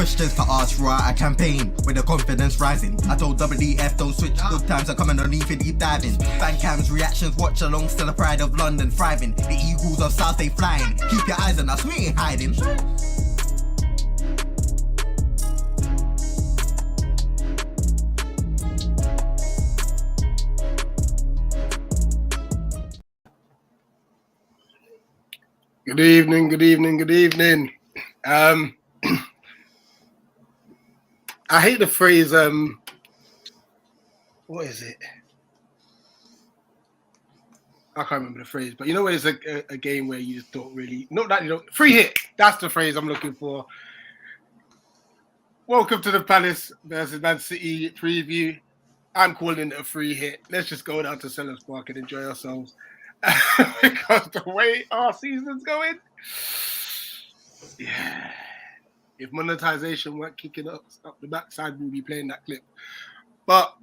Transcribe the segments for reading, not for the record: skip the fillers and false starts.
questions to ask, right? I campaign with the confidence rising. I told WDF don't switch, good times are coming on even deep diving. Fan cams, reactions, watch along, still the pride of London thriving. The Eagles of South, they flying. Keep your eyes on us, we ain't hiding. Good evening, good evening, good evening. I hate the phrase, what is it? I can't remember the phrase, but you know, it's a game where you just don't really, not that you don't, free hit. That's the phrase I'm looking for. Welcome to the Palace versus Man City preview. I'm calling it a free hit. Let's just go down to SELHURST Park and enjoy ourselves. Because the way our season's going, yeah. If monetization weren't kicking up the backside, we'll be playing that clip. But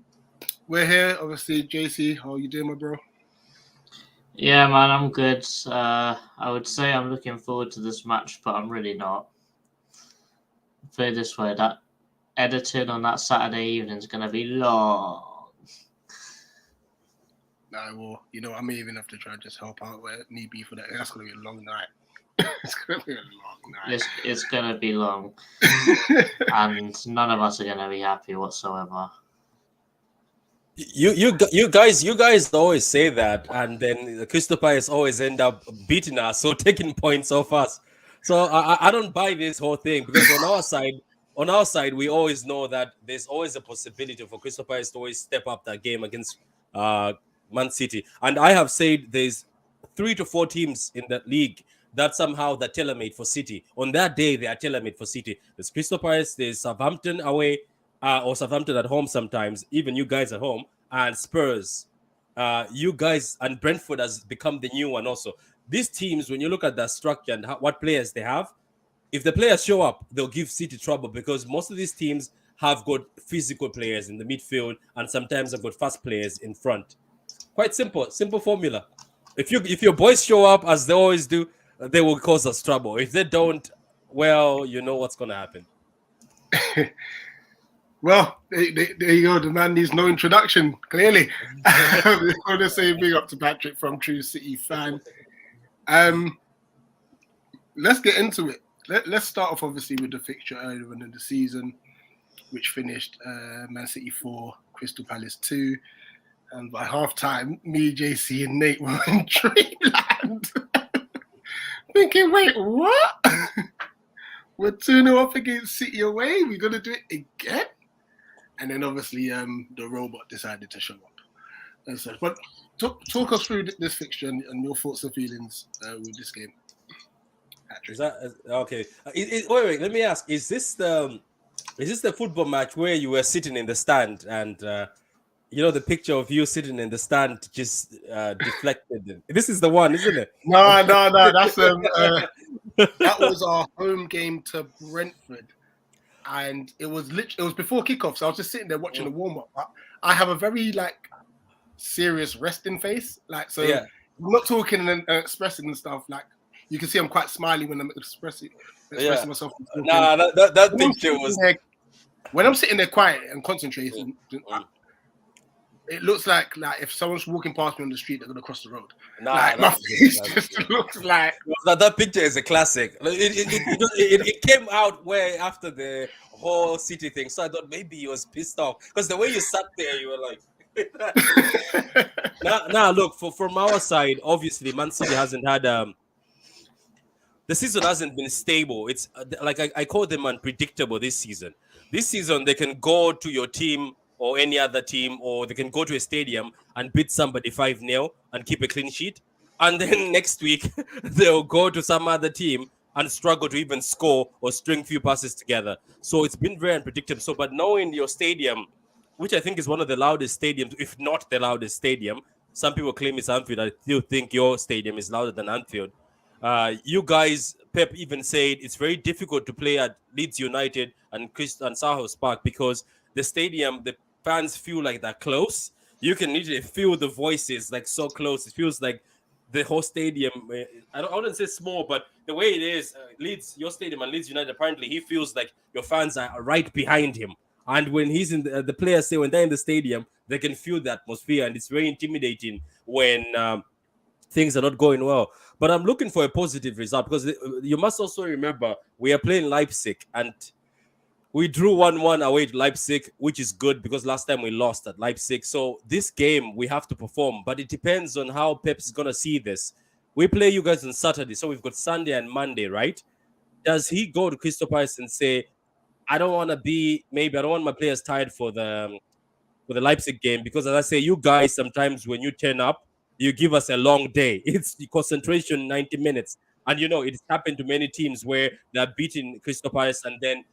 we're here, obviously. JC, how you doing, my bro? Yeah, man, I'm good. I would say I'm looking forward to this match, but I'm really not. Put it this way, that editing on that Saturday evening is going to be long. Well, you know, I may even have to try and just help out where need be for that. That's going to be a long night. It's going to be a long night. It's going to be long. And none of us are going to be happy whatsoever. You guys always say that, and then the Crystal Palace always end up beating us, so taking points off us. So I don't buy this whole thing, because on our side, we always know that there's always a possibility for Crystal Palace to always step up that game against Man City. And I have said there's 3 to 4 teams in that league that somehow they're tailor-made for City. On that day, they are tailor-made for City. There's Crystal Palace, there's Southampton away, or Southampton at home sometimes, even you guys at home, and Spurs. You guys, and Brentford has become the new one also. These teams, when you look at the structure and what players they have, if the players show up, they'll give City trouble, because most of these teams have got physical players in the midfield and sometimes have got fast players in front. Quite simple formula. If your boys show up as they always do, they will cause us trouble. If they don't, well, you know what's going to happen. Well, there you go. The man needs no introduction, clearly. I want to say big up to Patrick from True City Fan. Let's get into it. Let's start off, obviously, with the fixture earlier in the season, which finished Man City 4, Crystal Palace 2. And by half-time, me, JC, and Nate were in dreamland. Thinking, wait, what? We're 2-0 up against City away? We're going to do it again? And then, obviously, the robot decided to show up. And so, but talk us through this fixture and your thoughts and feelings with this game. Patrick. Is that okay? Wait. Let me ask: Is this the football match where you were sitting in the stand and you know the picture of you sitting in the stand just deflected? This is the one, isn't it? No. That's that was our home game to Brentford, and it was before kickoff. So I was just sitting there watching the warm up. I have a very serious resting face, I'm not talking and expressing and stuff. You can see I'm quite smiley when I'm expressing myself. Nah, that picture was when I'm sitting there quiet and concentrating. It looks like if someone's walking past me on the street, they're gonna cross the road. My face just looks like that picture is a classic. It came out way after the whole City thing, so I thought maybe he was pissed off because the way you sat there, you were like. Now look, from our side, obviously Man City hasn't had the season hasn't been stable. It's I call them unpredictable this season. This season they can go to your team or any other team, or they can go to a stadium and beat somebody 5-0 and keep a clean sheet, and then next week they'll go to some other team and struggle to even score or string few passes together. So it's been very unpredictable. So, but knowing your stadium, which I think is one of the loudest stadiums, if not the loudest stadium. Some people claim it's Anfield. I still think your stadium is louder than Anfield. You guys, Pep even said it's very difficult to play at Leeds United and SELHURST Park because the stadium, the fans feel like they're close. You can literally feel the voices so close. It feels like the whole stadium. I wouldn't say small, but the way it is, Leeds, your stadium and Leeds United, apparently he feels like your fans are right behind him. And when he's in the players say when they're in the stadium, they can feel the atmosphere, and it's very intimidating when things are not going well. But I'm looking for a positive result because you must also remember we are playing Leipzig and we drew 1-1 away to Leipzig, which is good because last time we lost at Leipzig. So this game we have to perform, but it depends on how Pep's going to see this. We play you guys on Saturday, so we've got Sunday and Monday, right? Does he go to Crystal Palace and say, I don't want my players tired for the Leipzig game? Because as I say, you guys, sometimes when you turn up, you give us a long day. It's the concentration 90 minutes. And it's happened to many teams where they're beating Crystal Palace and then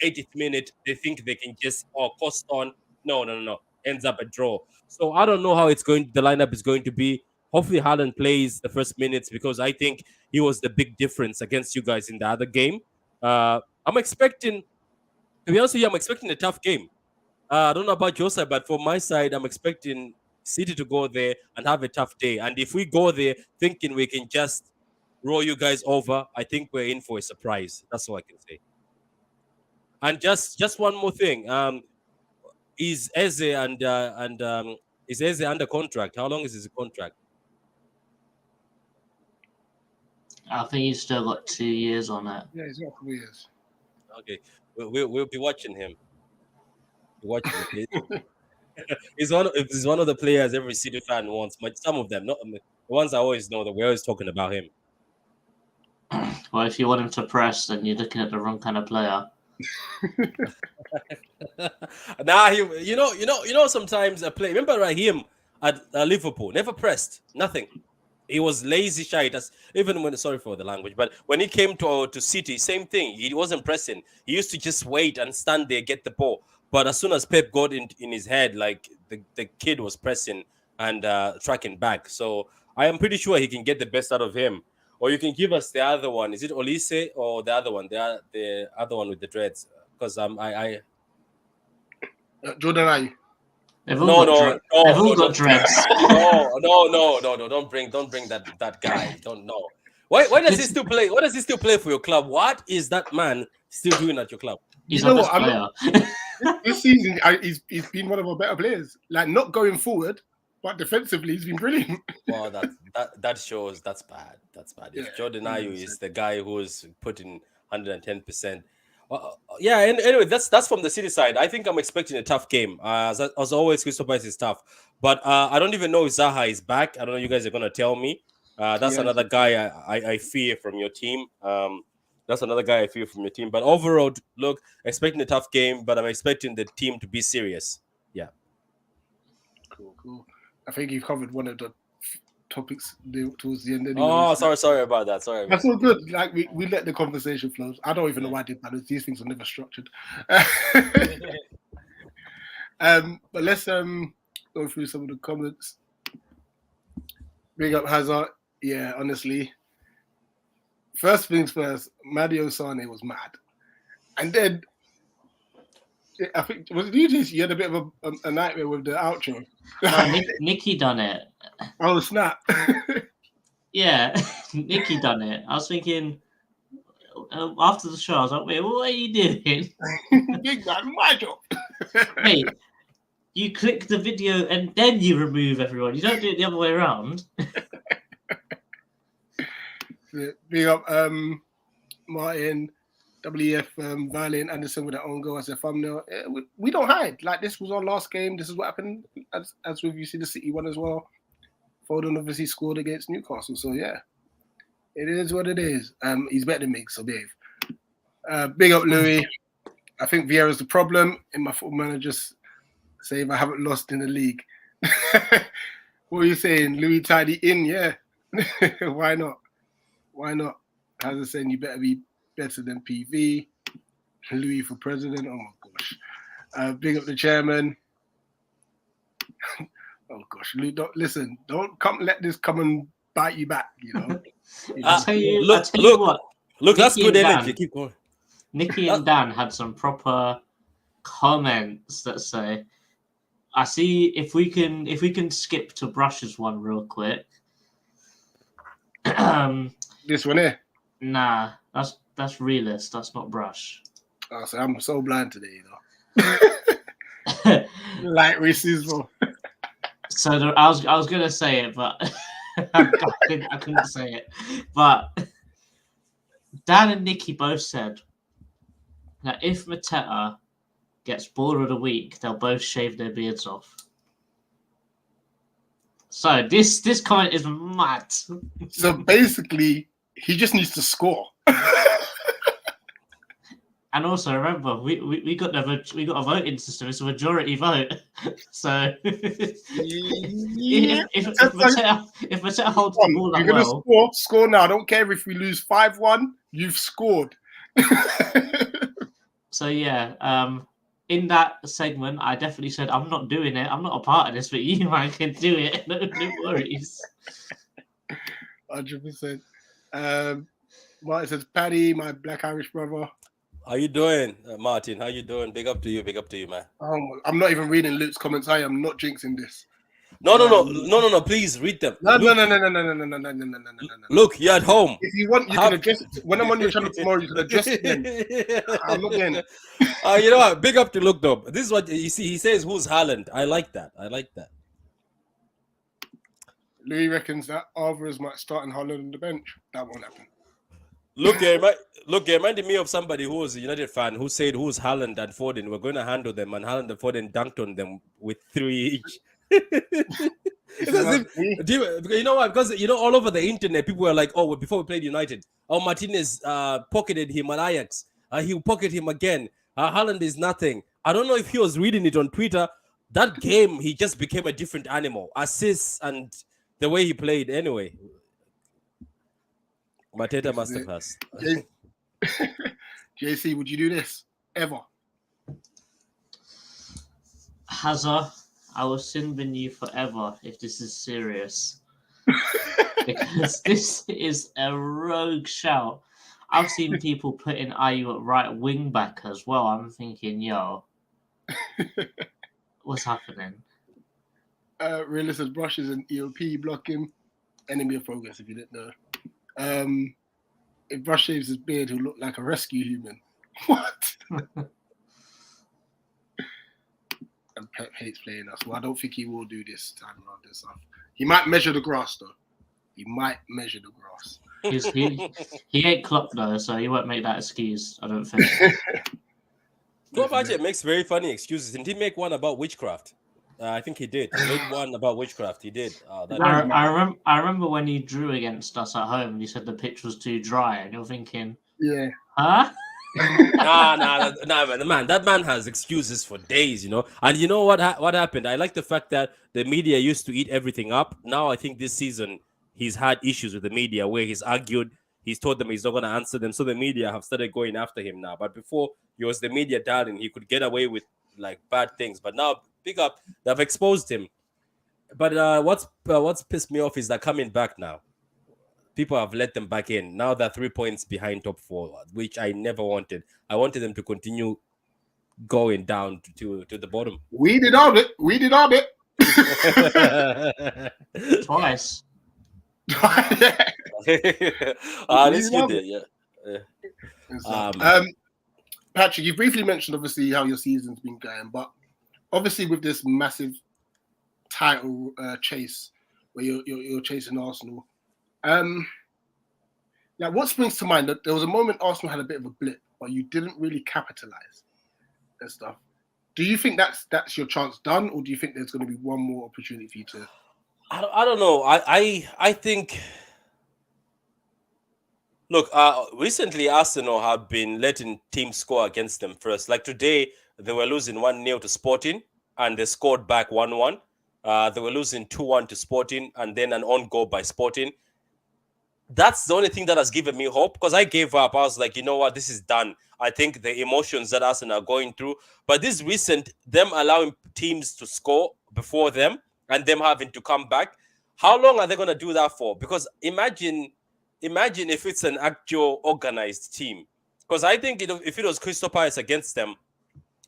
80th minute, they think they can just coast on. No. Ends up a draw. So I don't know how the lineup is going to be. Hopefully Haaland plays the first minutes because I think he was the big difference against you guys in the other game. To be honest with you, I'm expecting a tough game. I don't know about your side, but for my side, I'm expecting City to go there and have a tough day. And if we go there thinking we can just roll you guys over, I think we're in for a surprise. That's all I can say. And just one more thing. Is Eze is Eze under contract? How long is his contract? I think he's still got 2 years on it. Yeah, he's got 4 years. Okay, we'll be watching him. He's one of the players every City fan wants. But some of them, not the ones I always know that we're always talking about him. Well, if you want him to press, then you're looking at the wrong kind of player. Sometimes a player. Remember Raheem at Liverpool never pressed nothing. He was lazy, shy. Sorry for the language, but when he came to City, same thing. He wasn't pressing. He used to just wait and stand there, get the ball. But as soon as Pep got in his head, like the kid was pressing and tracking back. So I am pretty sure he can get the best out of him. Or you can give us the other one. Is it Olise or the other one? The other one with the dreads. Because Jordan Ayew. They've all got dreads. No. Don't bring that guy. Don't know. Why does he still play? Why does he still play for your club? What is that man still doing at your club? He's a best player. This season, he's been one of our better players. Like, not going forward, but defensively, he's been brilliant. Well, that shows that's bad. That's bad. If Jordan Ayew is the guy who's putting 110%. Yeah. Anyway, that's from the City side. I think I'm expecting a tough game. As always, Crystal Palace is tough, but I don't even know if Zaha is back. I don't know. You guys are gonna tell me. That's another guy I fear from your team. But overall, look, expecting a tough game, but I'm expecting the team to be serious. Yeah. Cool. I think you've covered one of the topics towards the end. Anyway. Oh, sorry about that. That's all good. Like we let the conversation flow. I don't even know why I did that. These things are never structured. But let's go through some of the comments. Big up Hazard. Yeah, honestly. First things first, Madio Sane was mad. And then, I think, was it you had a bit of a nightmare with the outro? Nicky done it. Oh, snap. Yeah, Nicky done it. I was thinking, after the show, I was like, wait, what are you doing? Big man, my job. Hey, you click the video and then you remove everyone. You don't do it the other way around. Big up Martin, WF, Valiant, Anderson with their own goal as a thumbnail. We don't hide. Like, this was our last game. This is what happened as with you see the City one as well. Foden obviously scored against Newcastle. So, yeah, it is what it is. He's better than me, so behave. Big up Louis. I think Vieira's the problem. In my Football Manager's save, I haven't lost in the league. What are you saying? Louis tidy in? Yeah. Why not? Why not? As I said, you better be better than PV. Louis for president. Oh my gosh. Big up the chairman. Oh gosh. Louis, don't let this come and bite you back, you know. I'll tell you what. Look, that's Nicky good energy. Keep going. Nicky and Dan had some proper comments that say, I see if we can skip to Brush's one real quick. This one here. Nah, that's realist. That's not brush. Oh, so I'm so blind today, Light racism. So I was gonna say it, but I couldn't say it. But Dan and Nicky both said that if Mateta gets baller of the week, they'll both shave their beards off. So this comment is mad. So basically, he just needs to score. And also remember, we got a voting system. It's a majority vote. So Yeah. if Mateta holds the ball You're that gonna well, score now. I don't care if we lose 5-1. You've scored. so yeah. In that segment, I definitely said I'm not doing it. I'm not a part of this, but you man can do it. No worries. 100%. Martin says, Paddy, my Black Irish brother. How you doing, Martin? How you doing? Big up to you, man. I'm not even reading Luke's comments. I am not jinxing this. No. Please read them. No. Look, you're at home. If you want, you can address it. When I'm on your channel tomorrow, you can address it then. I'm not getting it. You know what? Big up to Luke, though. This is what you see. He says, "Who's Haaland?" I like that. Louis reckons that Alvarez might start in Holland on the bench. That won't happen. Look, it reminded me of somebody who was a United fan who said, "Who's Haaland and Foden? We're going to handle them." And Haaland and Foden dunked on them with 3 each. You know what? Because all over the internet, people were like, "Oh, before we played United, Martinez pocketed him at Ajax. He'll pocket him again. Haaland is nothing." I don't know if he was reading it on Twitter. That game, he just became a different animal. Assists and the way he played. Anyway, Mateta masterclass. JC, would you do this ever? Hazard, I will sin bin you forever if this is serious. Because this is a rogue shout. I've seen people putting Ayu at right wing back as well. I'm thinking, yo, what's happening? Realist says brushes and EOP block him. Enemy of progress, if you didn't know. If Brush shaves his beard, he'll look like a rescue human. What? And Pep hates playing us. Well, I don't think he will do this time around this stuff. He might measure the grass, though. He ain't Klopp, though, so he won't make that excuse, I don't think. Klopp actually makes very funny excuses. Didn't he make one about witchcraft? I think he did. He made one about witchcraft. He did. I remember when he drew against us at home and he said the pitch was too dry, and you're thinking, yeah, huh? Nah, man. That man has excuses for days, And you know what happened? I like the fact that the media used to eat everything up. Now I think this season he's had issues with the media where he's argued. He's told them he's not going to answer them. So the media have started going after him now. But before, he was the media darling. He could get away with like bad things. But now, big up, they've exposed him. But what's pissed me off is that coming back now. People have let them back in. Now they're 3 points behind top 4, which I never wanted. I wanted them to continue going down to the bottom. We did our bit. Twice. Let's get there, yeah. Patrick, you briefly mentioned obviously how your season's been going, but obviously with this massive title chase where you're chasing Arsenal. Now, what springs to mind? That there was a moment Arsenal had a bit of a blip, but you didn't really capitalize and stuff. Do you think that's your chance done, or do you think there's going to be one more opportunity for you to? I don't know. I think. Look, recently Arsenal have been letting teams score against them first. Like today, they were losing 1-0 to Sporting, and they scored back 1-1. They were losing 2-1 to Sporting, and then an own goal by Sporting. That's the only thing that has given me hope, because I gave up. I was like, you know what, this is done. I think the emotions that Arsenal are going through, but this recent, them allowing teams to score before them and them having to come back, how long are they going to do that for? Because imagine if it's an actual organized team. Because I think if it was Crystal Palace against them,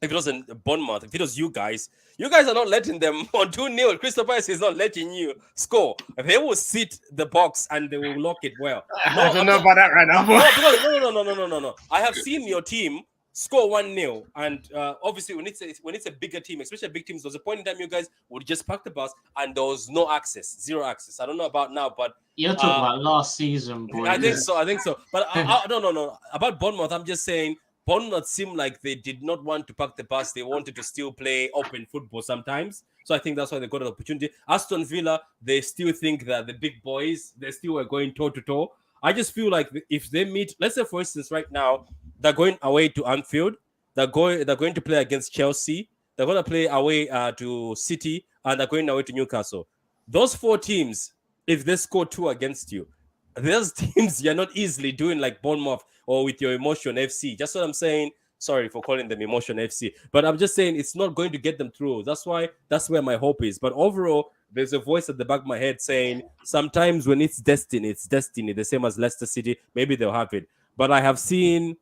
if it wasn't Bournemouth, if it was you guys are not letting them on 2-0. Crystal Palace is not letting you score. They will sit the box and they will lock it well. I don't know about that right now. No. I have seen your team score 1-0, and obviously when it's a bigger team, especially big teams, there was a point in time you guys would just park the bus and there was zero access. I don't know about now, but you're talking about last season, boy. I think so. But no. About Bournemouth, I'm just saying Bournemouth seemed like they did not want to park the bus. They wanted to still play open football sometimes. So I think that's why they got an opportunity. Aston Villa, they still think that the big boys, they still are going toe-to-toe. I just feel like if they meet, let's say, for instance, right now, they're going away to Anfield. They're going to play against Chelsea. They're going to play away to City, and they're going away to Newcastle. Those 4 teams, if they score 2 against you, those teams you're not easily doing like Bournemouth or with your Emotion FC. Just what I'm saying. Sorry for calling them Emotion FC, but I'm just saying it's not going to get them through. That's where my hope is. But overall, there's a voice at the back of my head saying sometimes when it's destiny, the same as Leicester City. Maybe they'll have it. But I have seen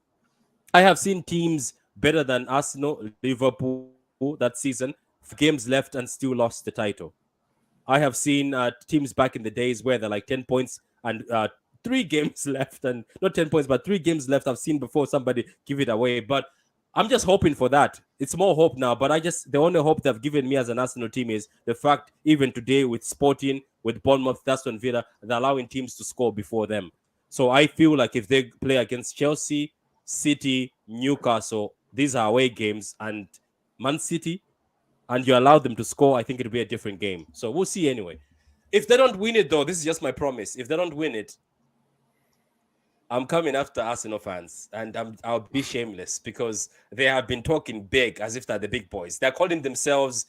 teams better than Arsenal, Liverpool that season, games left and still lost the title. I have seen teams back in the days where they're like 10 points and 3 games left, and not 10 points, but 3 games left. I've seen before somebody give it away, but I'm just hoping for that. It's more hope now, but the only hope they've given me as an Arsenal team is the fact even today with Sporting, with Bournemouth, Aston Villa, they're allowing teams to score before them. So I feel like if they play against Chelsea, City, Newcastle, these are away games, and Man City, and you allow them to score, I think it'll be a different game. So we'll see anyway. If they don't win it, though, this is just my promise. If they don't win it, I'm coming after Arsenal fans, and I'll be shameless because they have been talking big as if they're the big boys. They're calling themselves,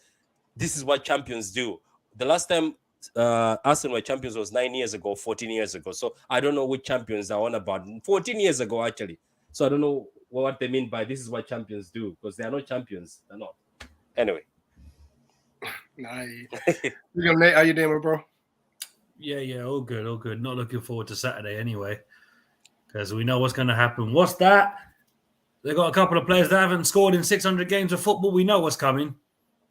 this is what champions do. The last time Arsenal were champions was 9 years ago, 14 years ago. So I don't know which champions they're on about. 14 years ago, actually. So I don't know what they mean by this is what champions do, because they are not champions. They're not. Anyway. Nate, how you doing, bro? Yeah, all good. Not looking forward to Saturday anyway, because we know what's going to happen. What's that? They got a couple of players that haven't scored in 600 games of football. We know what's coming.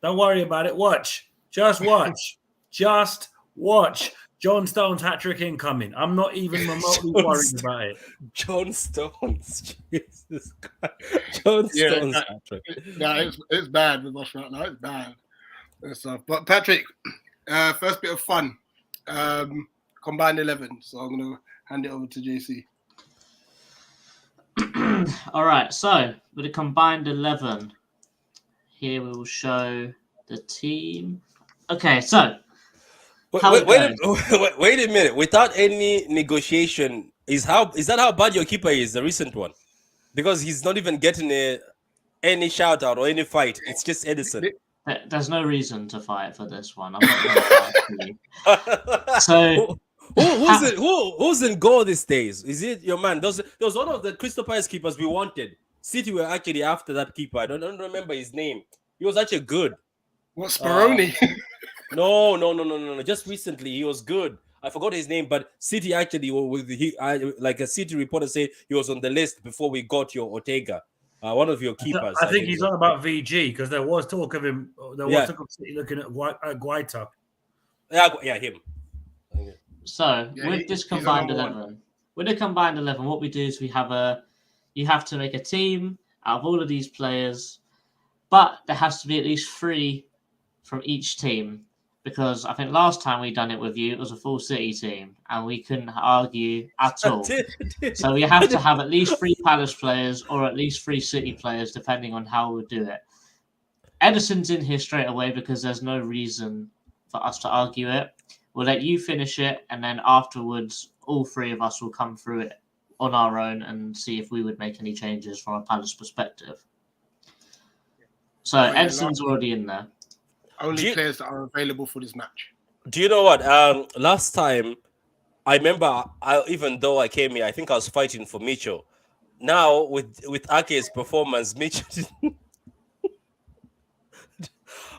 Don't worry about it. Watch. Just watch. Just watch. John Stones hat-trick incoming. I'm not even remotely worried about it. John Stones. Jesus Christ. John Stones hat-trick. Yeah, it's bad with us right now. It's bad. But Patrick, first bit of fun. Combined 11. So I'm going to hand it over to JC. All right. So with a combined 11, here we will show the team. Okay. So wait a minute. Without any negotiation, is that how bad your keeper is? The recent one, because he's not even getting any shout out or any fight. It's just Edison. There's no reason to fight for this one. I'm not going to fight for you. So, who's in goal these days? Is it your man? There was one of the Crystal Palace keepers we wanted. City were actually after that keeper. I don't remember his name. He was actually good. What, Speroni? No. Just recently, he was good. I forgot his name, but City actually, like a City reporter said, he was on the list before we got your Ortega. One of your keepers. I think he's on about VG, because there was talk of him. There was talk of City looking at Guaita. Yeah, him. So with this combined 11, what we do is you have to make a team out of all of these players, but there has to be at least 3 from each team, because I think last time we done it with you, it was a full City team, and we couldn't argue at all. So we have to have at least 3 Palace players or at least 3 City players, depending on how we do it. Edison's in here straight away because there's no reason for us to argue it. We'll let you finish it, and then afterwards, all 3 of us will come through it on our own and see if we would make any changes from a Palace perspective. So Edison's already in there. Only players that are available for this match. Do you know what? Last time, I remember, even though I came here, I think I was fighting for Mitchell. Now, with Ake's performance, Mitchell...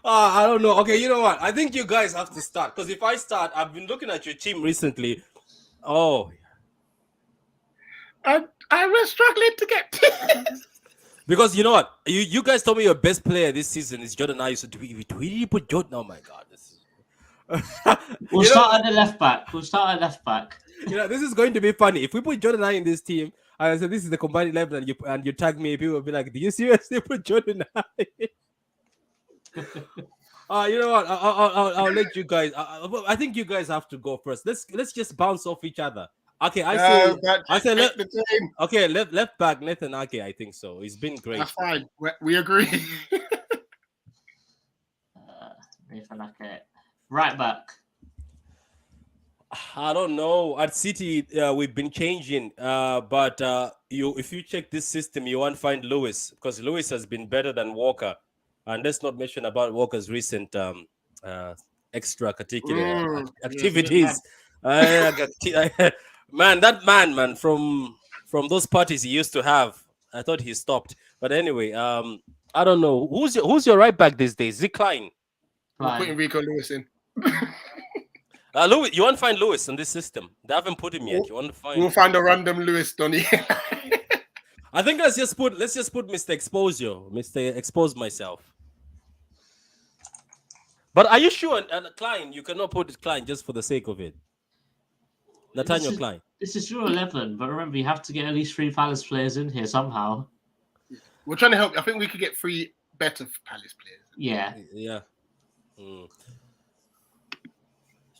I don't know. Okay, you know what? I think you guys have to start. Because if I start, I've been looking at your team recently. Oh. I was struggling to get... Because you know what? You guys told me your best player this season is Jordan Ayew. So do we really put Jordan? Oh my God. We'll start at the left back. We'll start at left back. This is going to be funny. If we put Jordan Ayew in this team, and I said this is the combined 11, and you tag me, people will be like, "Do you seriously put Jordan Ayew?" You know what? I'll let you guys. I think you guys have to go first. Let's just bounce off each other. Okay, I say left back Nathan Ake. I think so. He's been great. That's fine. We agree. Nathan Ake. Right back. I don't know. At City, we've been changing, but if you check this system, you won't find Lewis because Lewis has been better than Walker, and let's not mention about Walker's recent extracurricular activities. Man, from those parties he used to have, I thought he stopped. But anyway, I don't know who's your right back these days. Is it Klein? We're putting Rico Lewis in. Lewis, you won't find Lewis in this system. They haven't put him yet. You want to find? We'll find a random Lewis, Donny. I think let's just put Mr. Exposure, Mr. Expose myself. But are you sure, Klein? You cannot put Klein just for the sake of it. Nathaniel Klein. This is your 11, but remember you have to get at least 3 Palace players in here somehow. We're trying to help. I think we could get 3 better Palace players. Yeah.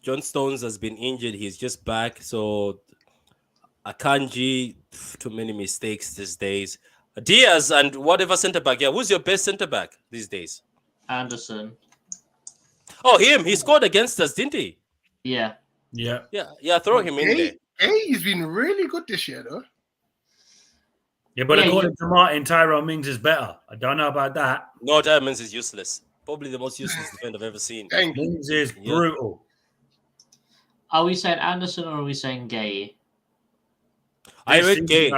John Stones has been injured. He's just back. So Akanji, too many mistakes these days. Diaz and whatever centre back. Yeah, who's your best centre back these days? Anderson. Oh, him. He scored against us, didn't he? Yeah. Throw him in there. Hey, he's been really good this year, though. Yeah, but according to Martin, Tyrone Mings is better. I don't know about that. No, Tyrone Mings is useless. Probably the most useless defender I've ever seen. Mings is brutal. Are we saying Anderson or are we saying Gay? I read Gay.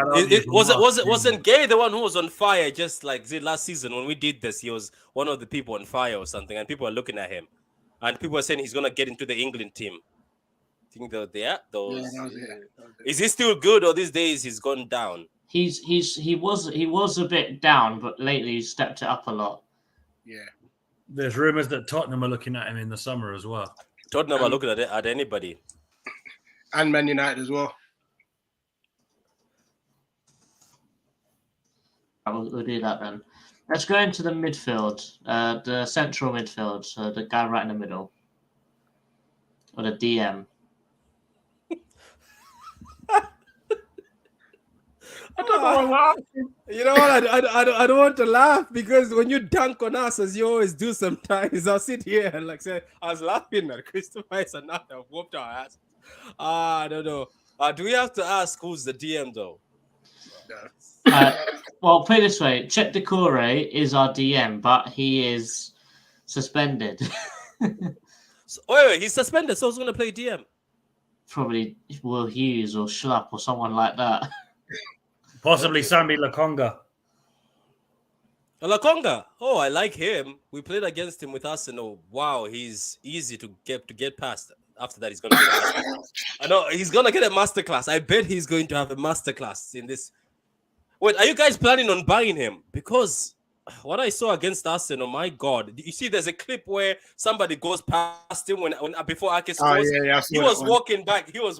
Wasn't Gay the one who was on fire just like last season when we did this? He was one of the people on fire or something, and people are looking at him, and people are saying he's gonna get into the England team. I think those. Is he still good, or these days he's gone down? He was a bit down, but lately he's stepped it up a lot. Yeah. There's rumours that Tottenham are looking at him in the summer as well. Tottenham are looking at anybody. And Man United as well. We'll do that then. Let's go into the midfield, the central midfield, so the guy right in the middle, or the DM. I don't know what you know what? I don't want to laugh because when you dunk on us, as you always do sometimes, I'll sit here and like say I was laughing at Crystal Palace and now they've whooped our ass. I don't know. Do we have to ask who's the DM though? Well, put it this way: Chet Decore is our DM, but he is suspended. So, wait, he's suspended. So who's going to play DM? Probably Will Hughes or Schlupp or someone like that. Possibly Sammy Lakonga. Lakonga. Oh, I like him. We played against him with Arsenal. Wow, he's easy to get past. After that, he's going to get I know he's going to get a masterclass. I bet he's going to have a masterclass in this. Wait, are you guys planning on buying him? Because what I saw against Arsenal, my God. You see, there's a clip where somebody goes past him when before Ake scores. He was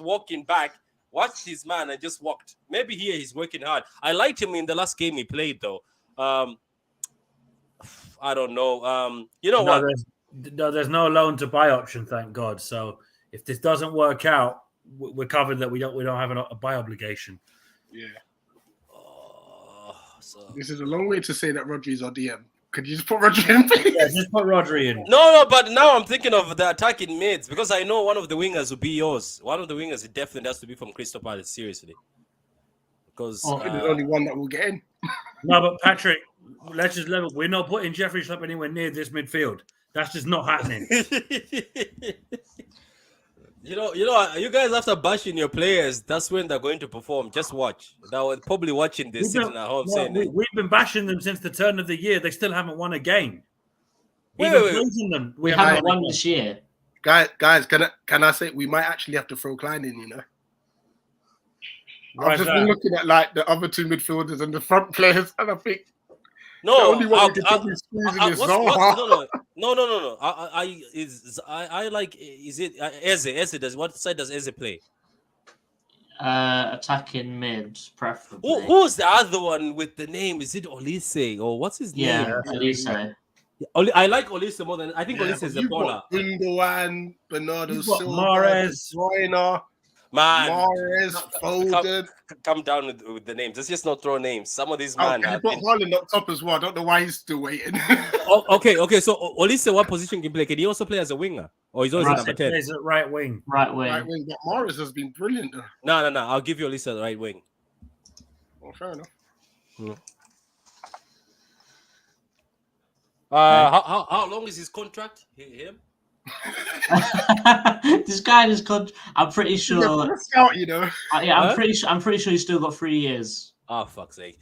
walking back. Watched his man and just walked. Maybe here he's working hard. I liked him in the last game he played, though. I don't know. What? There's no loan to buy option, thank God. So if this doesn't work out, we're covered that we don't have a buy obligation. Yeah. This is a long way to say that Rodri's our DM. Could you just put Rodri in, please? Yeah, just put Rodri in. No, but now I'm thinking of the attacking mids because I know one of the wingers will be yours. One of the wingers it definitely has to be from Crystal Palace, seriously. Because there's only one that will get in. No, but Patrick, let's just level. We're not putting Jeffrey Schlupp anywhere near this midfield. That's just not happening. You guys after bashing your players, that's when they're going to perform. Just watch. They were probably watching this sitting at home saying we've been bashing them since the turn of the year. They still haven't won a game. We haven't won this year. Guys, can I say we might actually have to throw Klein in, you know? I've just been looking at like the other two midfielders and the front players, and I think The No, only one who can probably squeeze in is Zaha. no. I like. Is it Eze? Eze does. What side does Eze play? Attacking mid, preferably. Who's the other one with the name? Is it Olise or what's his name? Yeah, Elise. I like Olise more than I think Olise is a baller. Gundogan, Bernardo You've got Silva, Mahrez. De Bruyne, Man, Mahrez, Foden. come down with the names. Let's just not throw names. Some of these man. You put Haaland up top as well. I don't know why he's still waiting. Okay. So Olise, what position can he play? Can he also play as a winger, or he's always a number 10? Plays at right wing. Right wing. Right wing, but Mahrez has been brilliant. No. I'll give you Olise the right wing. Well, fair enough. How long is his contract? Him? This guy is I'm pretty sure. Yeah, scout, you know. I'm pretty sure he's still got 3 years. Oh, fuck's sake.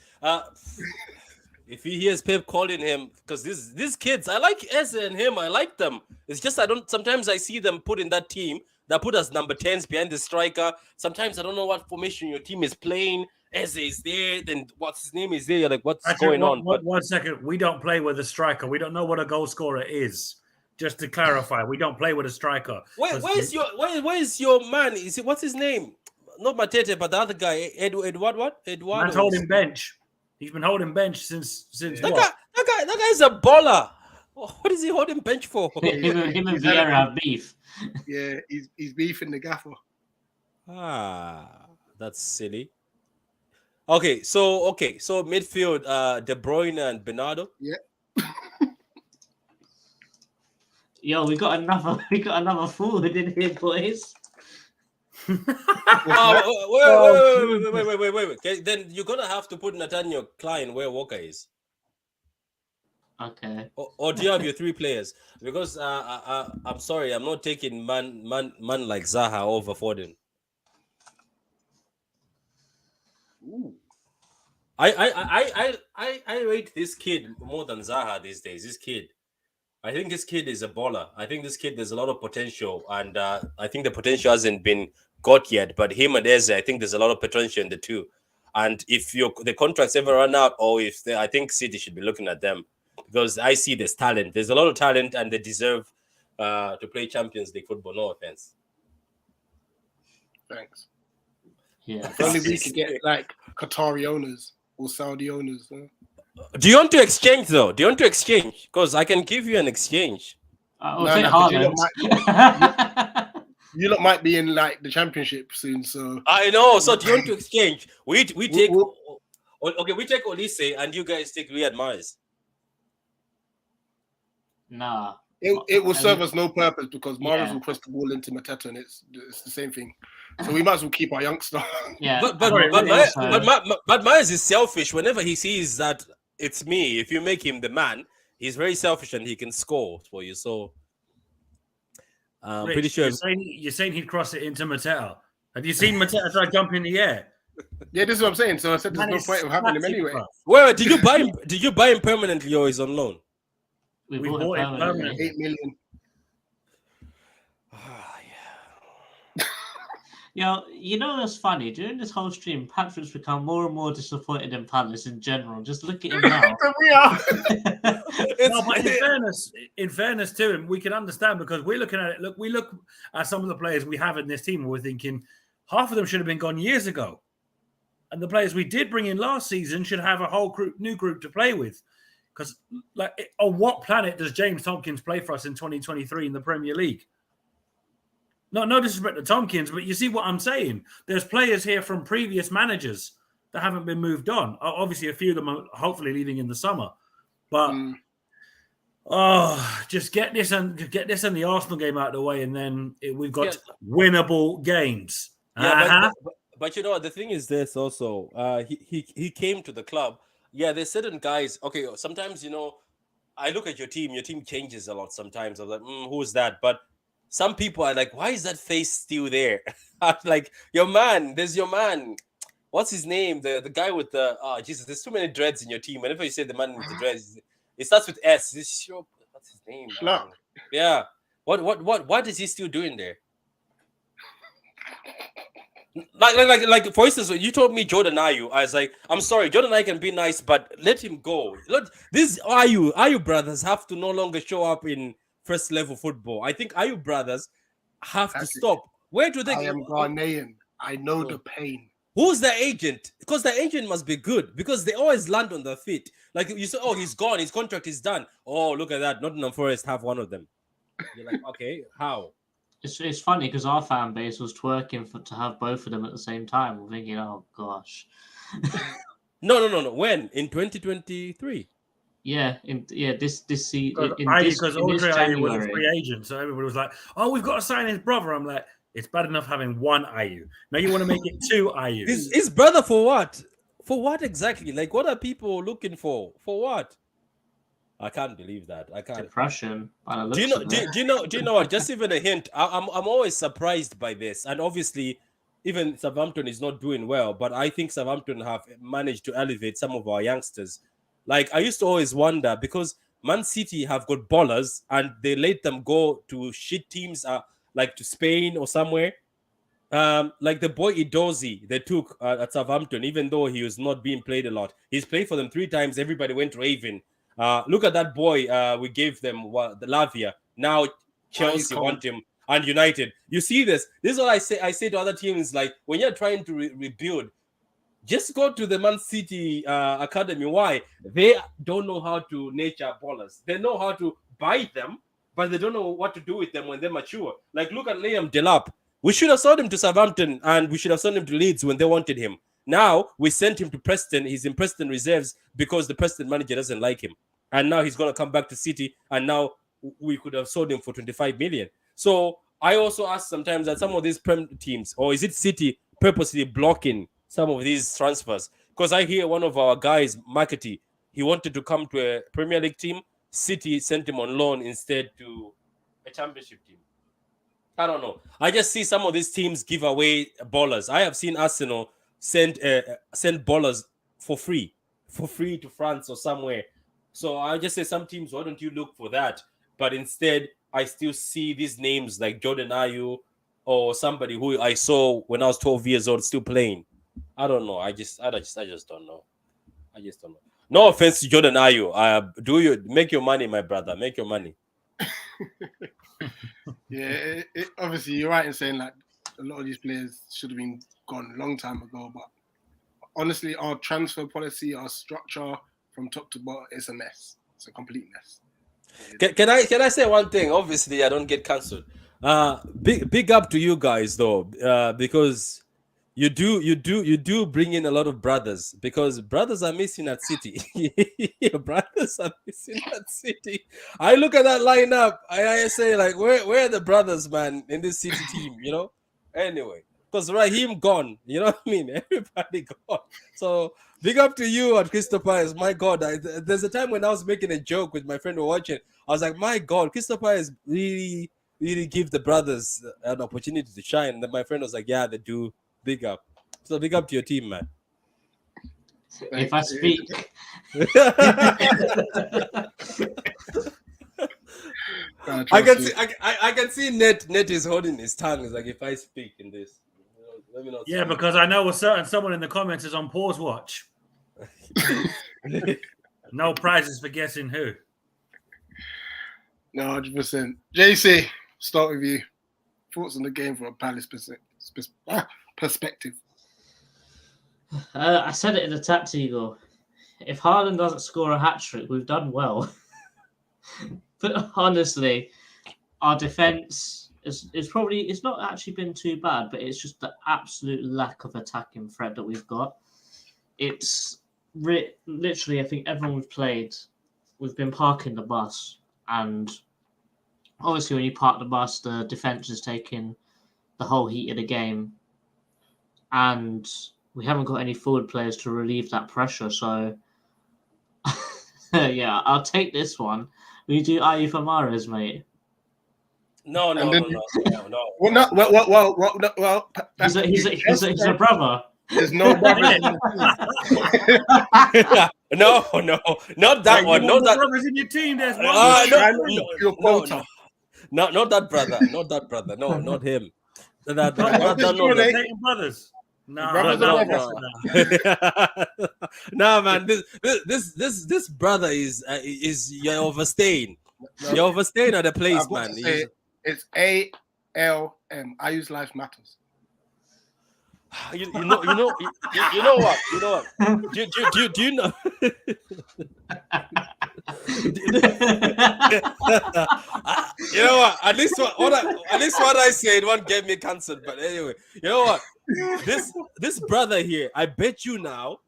If he hears Pep calling him, because these kids, I like Eze and him, I like them. It's just sometimes I see them put in that team that put us number 10s behind the striker. Sometimes I don't know what formation your team is playing. Eze is there, then what's his name is there. You're like, what's going on? But 1 second. We don't play with a striker. We don't know what a goal scorer is. Just to clarify, we don't play with a striker. Where's your man? Is it what's his name? Not Matete, but the other guy, Edward. Man's holding bench. He's been holding bench since that what? That guy's a baller. What is he holding bench for? Him and Vieira have beef. Yeah, he's beefing the gaffer. That's silly. Okay, so midfield, De Bruyne and Bernardo. Yeah. Yo, we got another forward in here, boys. Wait. Okay, then you're gonna have to put Nathaniel Klein where Walker is. Okay. Or do you have your 3 players? Because I'm sorry, I'm not taking man like Zaha over Foden. Ooh. I rate this kid more than Zaha these days. I think this kid is a baller. I think this kid there's a lot of potential, and I think the potential hasn't been got yet. But him and Eze, I think there's a lot of potential in the two. And if the contracts ever run out, or I think City should be looking at them, because I see there's talent. There's a lot of talent, and they deserve to play Champions League football. No offense. Thanks. Yeah. If only we could get like Qatari owners or Saudi owners. Do you want to exchange though? Do you want to exchange? Because I can give you an exchange. I'll take Haaland. You lot might be in like the championship soon, so I know. So do you want to exchange? We take we take Olise and you guys take Riyad Mahrez. Nah. It will serve us no purpose because Mahrez will press the ball into Mateta, and it's the same thing. So we might as well keep our youngster. Yeah. But Mahrez is selfish. Whenever he sees that it's me, if you make him the man, he's very selfish and he can score for you. So I'm pretty sure you're saying he'd cross it into Mateta. Have you seen Mateta try to jump in the air? Yeah, this is what I'm saying. So I said there's no point of having him anyway. Wait, did you buy him? Did you buy him permanently or is on loan? We bought him permanently. 8 million. Yo, you know what's funny? During this whole stream, Patrick's become more and more disappointed in Palace in general. Just look at him now. We are. No, but in fairness to him, we can understand because we're looking at it. We look at some of the players we have in this team, and we're thinking half of them should have been gone years ago. And the players we did bring in last season should have a whole new group to play with. Because, on what planet does James Tompkins play for us in 2023 in the Premier League? No disrespect to Tompkins, but you see what I'm saying. There's players here from previous managers that haven't been moved on. Obviously, a few of them are hopefully leaving in the summer. But just get this and the Arsenal game out of the way, and then we've got winnable games. Yeah, but you know the thing is this also. He came to the club. Yeah, there's certain guys. Okay, sometimes I look at your team. Your team changes a lot. Sometimes I'm like, who's that? But some people are like, why is that face still there? I'm like, your man. There's your man. What's his name? The guy with the Jesus. There's too many dreads in your team. Whenever you say the man with the dreads, it starts with S. What's his name? Yeah. What is he still doing there? Like for instance, when you told me Jordan Ayew, I was like, I'm sorry, Jordan Ayew can be nice, but let him go. These Ayew brothers have to no longer show up in first level football. I think Ayew brothers have to stop. Where do they I am Ghanaian. I know the pain. Who's the agent? Because the agent must be good because they always land on their feet. Like you say, oh, he's gone, his contract is done. Oh, look at that. Nottingham Forest have one of them. You're like, okay, how? It's funny because our fan base was twerking to have both of them at the same time. We're thinking, oh gosh. No. When? In 2023? Yeah, this season. Because Andre Ayew was a free agent, so everybody was like, "Oh, we've got to sign his brother." I'm like, it's bad enough having one Ayew. Now you want to make it two Ayew. His brother for what? For what exactly? Like, what are people looking for? For what? I can't believe that. I can't. Depression. Do you know what? Just even a hint. I'm always surprised by this, and obviously, even Southampton is not doing well, but I think Southampton have managed to elevate some of our youngsters. Like I used to always wonder because Man City have got ballers, and they let them go to shit teams, like to Spain or somewhere. Like the boy Edozie they took at Southampton, even though he was not being played a lot. He's played for them 3 times. Everybody went raving. Look at that boy we gave them, the Lavia. Now Chelsea want him and United. You see this? This is what I say to other teams, like when you're trying to rebuild, just go to the Man City academy. Why? They don't know how to nurture ballers. They know how to buy them, but they don't know what to do with them when they mature. Like look at Liam Delap. We should have sold him to Southampton and we should have sold him to Leeds when they wanted him. Now we sent him to Preston. He's in Preston reserves because the Preston manager doesn't like him. And now he's going to come back to City. And now we could have sold him for 25 million. So I also ask sometimes that some of these Prem teams, or is it City purposely blocking some of these transfers? Because I hear one of our guys, Markety, he wanted to come to a Premier League team. City sent him on loan instead to a Championship team. I don't know. I just see some of these teams give away ballers. I have seen Arsenal send ballers for free to France or somewhere. So I just say some teams, why don't you look for that? But instead, I still see these names like Jordan Ayew or somebody who I saw when I was 12 years old still playing. I don't know. I just don't know. I just don't know. No offense to Jordan Ayew. Do you make your money, my brother? Make your money. Yeah, obviously you're right in saying like a lot of these players should have been gone a long time ago. But honestly, our transfer policy, our structure from top to bottom is a mess. It's a complete mess. Can I say one thing? Obviously, I don't get cancelled. Big up to you guys though, because you do bring in a lot of brothers, because brothers are missing at City. Brothers are missing at City. I look at that lineup. I say like, where are the brothers, man, in this City team? You know. Anyway, because Raheem gone. You know what I mean? Everybody gone. So big up to you at Crystal Palace. My God, there's a time when I was making a joke with my friend who was watching. I was like, my God, Crystal Palace really give the brothers an opportunity to shine. And then my friend was like, yeah, they do. Big up. So big up to your team, man. If I speak. I can see Net is holding his tongue. It's like, if I speak in this. Let me not. Yeah, because I know someone in the comments is on pause watch. No prizes for guessing who. No, 100%. JC, start with you. Thoughts on the game from a Palace perspective? I said it in the Tactical. If Haaland doesn't score a hat-trick, we've done well. But honestly, our defence it's not actually been too bad, but it's just the absolute lack of attacking threat that we've got. It's literally, I think everyone we've played, we've been parking the bus, and obviously when you park the bus, the defence is taking the whole heat of the game, and we haven't got any forward players to relieve that pressure. So yeah, I'll take this one. We do Ayew for Mahrez, mate. No. Well. He's a brother. There's no brother. No, not that one. Not that brothers in your team. There's one. Not that brother. Not that brother. No, not him. That Brothers, no, Jordan. Dating brothers. No, Brothers no, are no, brothers. no. nah, man. This brother is you're overstaying. No, You're overstaying at the place, I've got man. to say it's ALM. I use life matters. You know what? You know what? Do you know? You know what? At least what I said won't get me cancelled. But anyway, you know what? This brother here, I bet you now,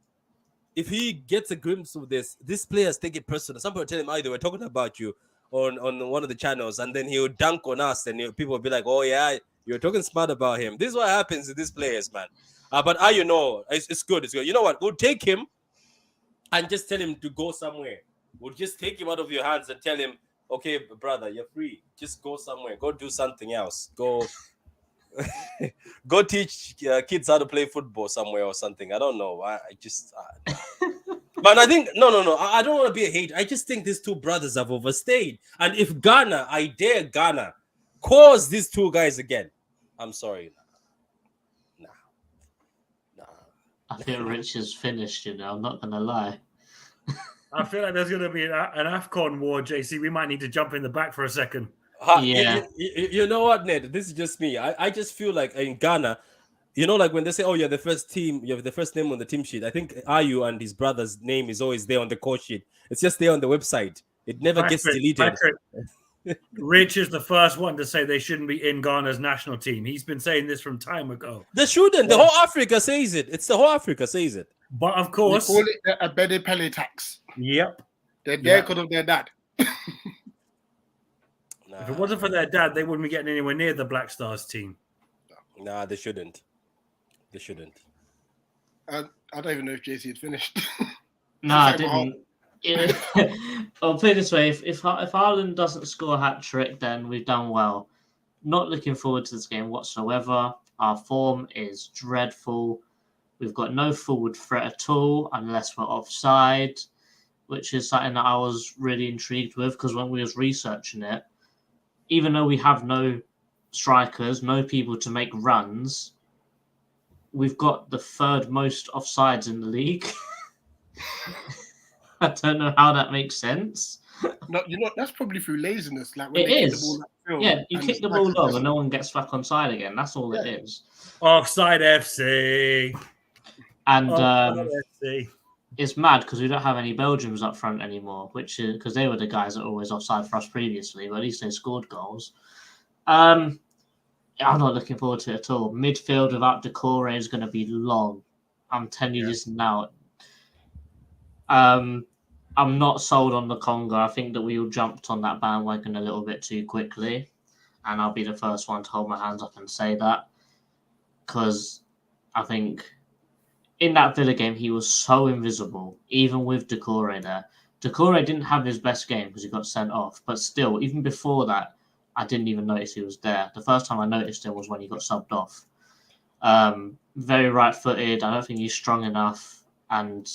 if he gets a glimpse of this players take it personal. Somebody tell him, "Oh, they were talking about you on one of the channels," and then he'll dunk on us, and people will be like, "Oh yeah, you're talking smart about him." This is what happens to these players, man. But you know, it's good. It's good. You know what? We'll take him and just tell him to go somewhere. We'll just take him out of your hands and tell him, "Okay, brother, you're free. Just go somewhere. Go do something else. Go." Go teach kids how to play football somewhere or something. I don't know. I just, but I think no. I don't want to be a hater. I just think these two brothers have overstayed. And if Ghana, I dare Ghana, cause these two guys again, I'm sorry. Nah. I think Rich is finished. I'm not gonna lie. I feel like there's going to be an AFCON war, JC. We might need to jump in the back for a second. Yeah. You know what, Ned? This is just me. I just feel like in Ghana, you know, like when they say, "Oh, you're the first team, you have the first name on the team sheet." I think Ayu and his brother's name is always there on the call sheet. It's just there on the website. It never gets deleted. Rich is the first one to say they shouldn't be in Ghana's national team. He's been saying this from time ago. They shouldn't. The whole Africa says it. It's the whole Africa says it. But of They course, call it the Abede Pele tax. yep. They're there because of their dad. If it wasn't for their dad, they wouldn't be getting anywhere near the Black Stars team. Nah, they shouldn't. They shouldn't. I don't even know if JC had finished. No, I didn't. I'll put it this way: if Ireland doesn't score a hat trick, then we've done well. Not looking forward to this game whatsoever. Our form is dreadful. We've got no forward threat at all unless we're offside, which is something that I was really intrigued with because when we was researching it, even though we have no strikers, no people to make runs, we've got the third most offsides in the league. I don't know how that makes sense. No, that's probably through laziness. Like when It they kick is. the ball upfield Yeah, you and kick the it's ball like- long and no one gets back onside again. That's all it is. Offside FC. And Offside FC. it's mad because we don't have any Belgians up front anymore, which is because they were the guys that were always offside for us previously, but at least they scored goals. I'm not looking forward to it at all. Midfield without Decore is going to be long. I'm telling you this now. I'm not sold on the Congo. I think that we all jumped on that bandwagon a little bit too quickly, and I'll be the first one to hold my hands up and say that because I think in that Villa game, he was so invisible, even with Decore there. Decore didn't have his best game because he got sent off. But still, even before that, I didn't even notice he was there. The first time I noticed him was when he got subbed off. Very right-footed. I don't think he's strong enough. And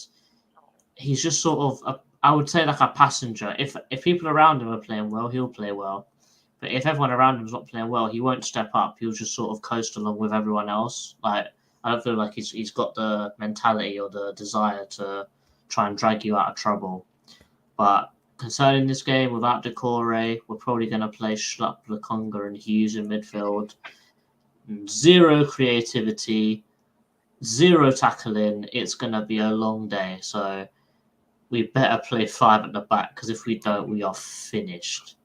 he's just sort of, I would say like a passenger. If people around him are playing well, he'll play well. But if everyone around him is not playing well, he won't step up. He'll just sort of coast along with everyone else. Like, I don't feel like he's got the mentality or the desire to try and drag you out of trouble. But concerning this game, without Decore, we're probably going to play Schlupp, Lukonga and Hughes in midfield. Zero creativity, zero tackling. It's going to be a long day. So we better play 5 at the back because if we don't, we are finished.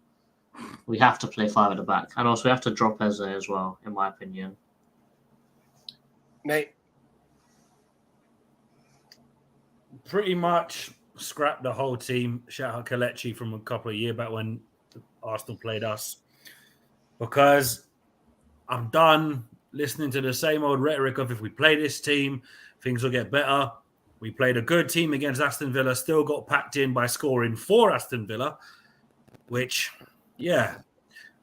We have to play 5 at the back. And also we have to drop Eze as well, in my opinion. Nate. Pretty much scrapped the whole team. Shout out Kelechi from a couple of years back when Arsenal played us. Because I'm done listening to the same old rhetoric of if we play this team, things will get better. We played a good team against Aston Villa, still got packed in by scoring for Aston Villa, which, yeah,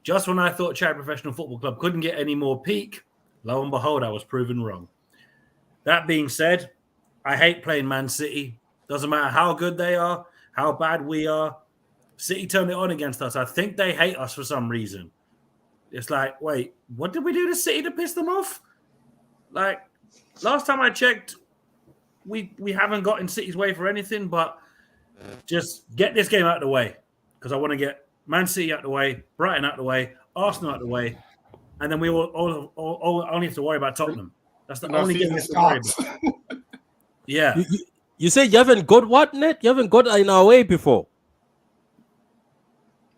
just when I thought Charity Professional Football Club couldn't get any more peak, lo and behold, I was proven wrong. That being said, I hate playing Man City. Doesn't matter how good they are, how bad we are. City turned it on against us. I think they hate us for some reason. It's like, wait, what did we do to City to piss them off? Like, last time I checked, we haven't got in City's way for anything, but just get this game out of the way because I want to get Man City out of the way, Brighton out of the way, Arsenal out of the way, and then we will only have to worry about Tottenham. That's the only game we have to worry about. Yeah. You say you haven't got what, Ned? You haven't got in our way before.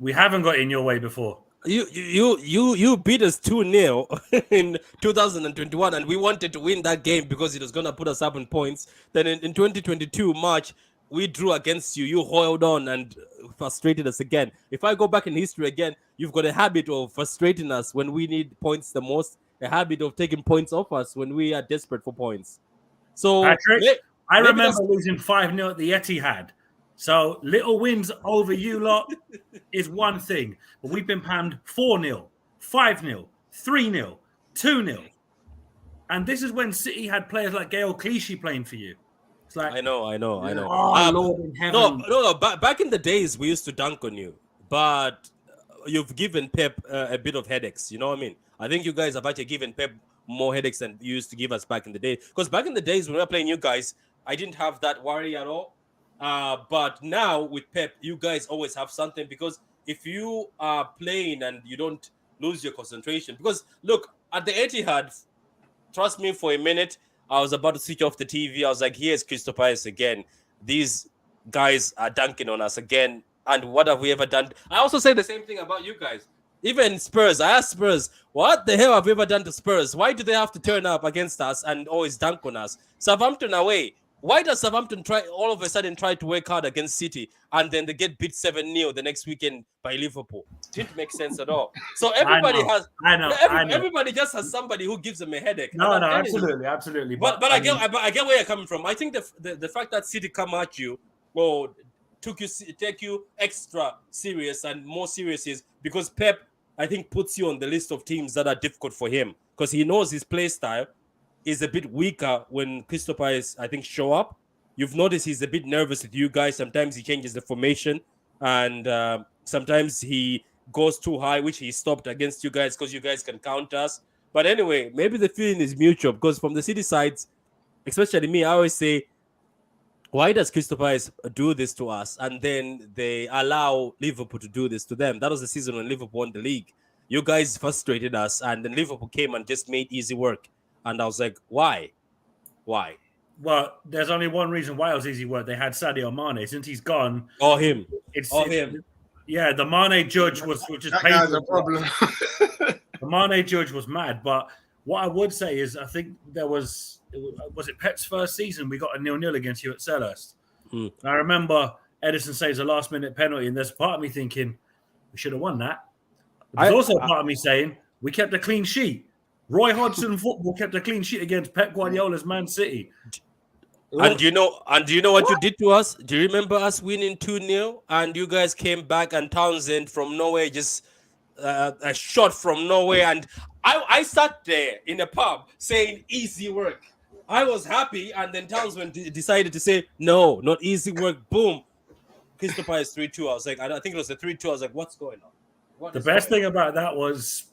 We haven't got in your way before. You beat us 2-0 in 2021, and we wanted to win that game because it was gonna put us up in points. Then in 2022 March, we drew against you. You hold on and frustrated us again. If I go back in history again, you've got a habit of frustrating us when we need points the most. A habit of taking points off us when we are desperate for points. So Patrick, I remember losing 5-0 at the Etihad. So little wins over you lot is one thing. But we've been panned 4-0, 5-0, 3-0, 2-0. And this is when City had players like Gael Clichy playing for you. It's like I know. Oh, Lord in heaven. No. Back in the days, we used to dunk on you. But you've given Pep a bit of headaches. You know what I mean? I think you guys have actually given Pep more headaches than you used to give us back in the day. Because back in the days when we were playing you guys, I didn't have that worry at all. But now with Pep, you guys always have something because if you are playing and you don't lose your concentration, because look at the Etihad, trust me, for a minute, I was about to switch off the TV. I was like, here's Crystal Palace again. These guys are dunking on us again. And what have we ever done? I also say the same thing about you guys. Even Spurs, I asked Spurs, what the hell have we ever done to Spurs? Why do they have to turn up against us and always dunk on us? Southampton away. Why does Southampton all of a sudden try to work hard against City and then they get beat 7-0 the next weekend by Liverpool? Didn't make sense at all. So everybody everybody just has somebody who gives them a headache. No, absolutely. But I get where you're coming from. I think the fact that City come at you or take you extra serious and more serious is because Pep, I think, puts you on the list of teams that are difficult for him because he knows his play style is a bit weaker when Crystal Palace, I think, show up. You've noticed he's a bit nervous with you guys. Sometimes he changes the formation and sometimes he goes too high, which he stopped against you guys because you guys can counter us. But anyway, maybe the feeling is mutual because from the City sides, especially me, I always say, why does Crystal Palace do this to us? And then they allow Liverpool to do this to them. That was the season when Liverpool won the league. You guys frustrated us and then Liverpool came and just made easy work. And I was like, why? Well, there's only one reason why it was easy work. They had Sadio Mane. Since he's gone, him. Yeah, the Mane judge was just that guy's a problem. The Mane judge was mad. But what I would say is, I think was it Pep's first season? We got a 0-0 against you at Selhurst. And I remember Edison saves a last-minute penalty, and there's part of me thinking we should have won that. But there's also part of me saying we kept a clean sheet. Roy Hodgson football kept a clean sheet against Pep Guardiola's Man City. And do you know what you did to us? Do you remember us winning 2-0 and you guys came back and Townsend from nowhere just a shot from nowhere and I sat there in a pub saying easy work. I was happy and then Townsend decided to say no, not easy work. Boom. Crystal Palace 3-2. I was like, I think it was a 3-2. I was like, what's going on? The best thing about that was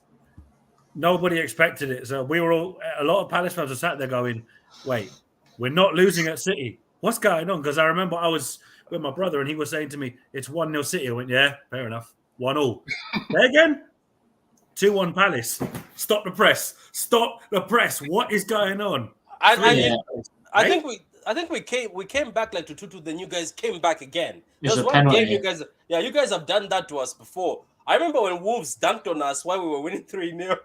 nobody expected it. So we were a lot of Palace fans were sat there going, wait, we're not losing at City. What's going on? Because I remember I was with my brother and he was saying to me, it's 1-0 City. I went, yeah, fair enough. 1-1. There again? 2-1 Palace. Stop the press. What is going on? I think we came back like to 2-2, then you guys came back again. There's one game you guys have done that to us before. I remember when Wolves dunked on us while we were winning 3-0.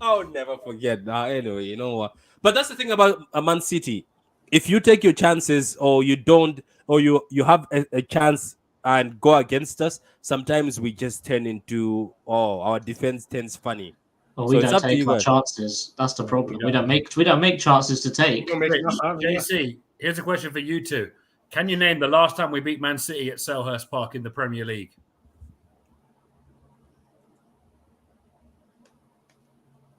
I'll never forget. Anyway, you know what? But that's the thing about Man City. If you take your chances or you don't, or you have a chance and go against us, sometimes we just turn into, our defense turns funny. Well, we don't take our chances. That's the problem. We don't make chances to take. JC, here's a question for you two. Can you name the last time we beat Man City at Selhurst Park in the Premier League?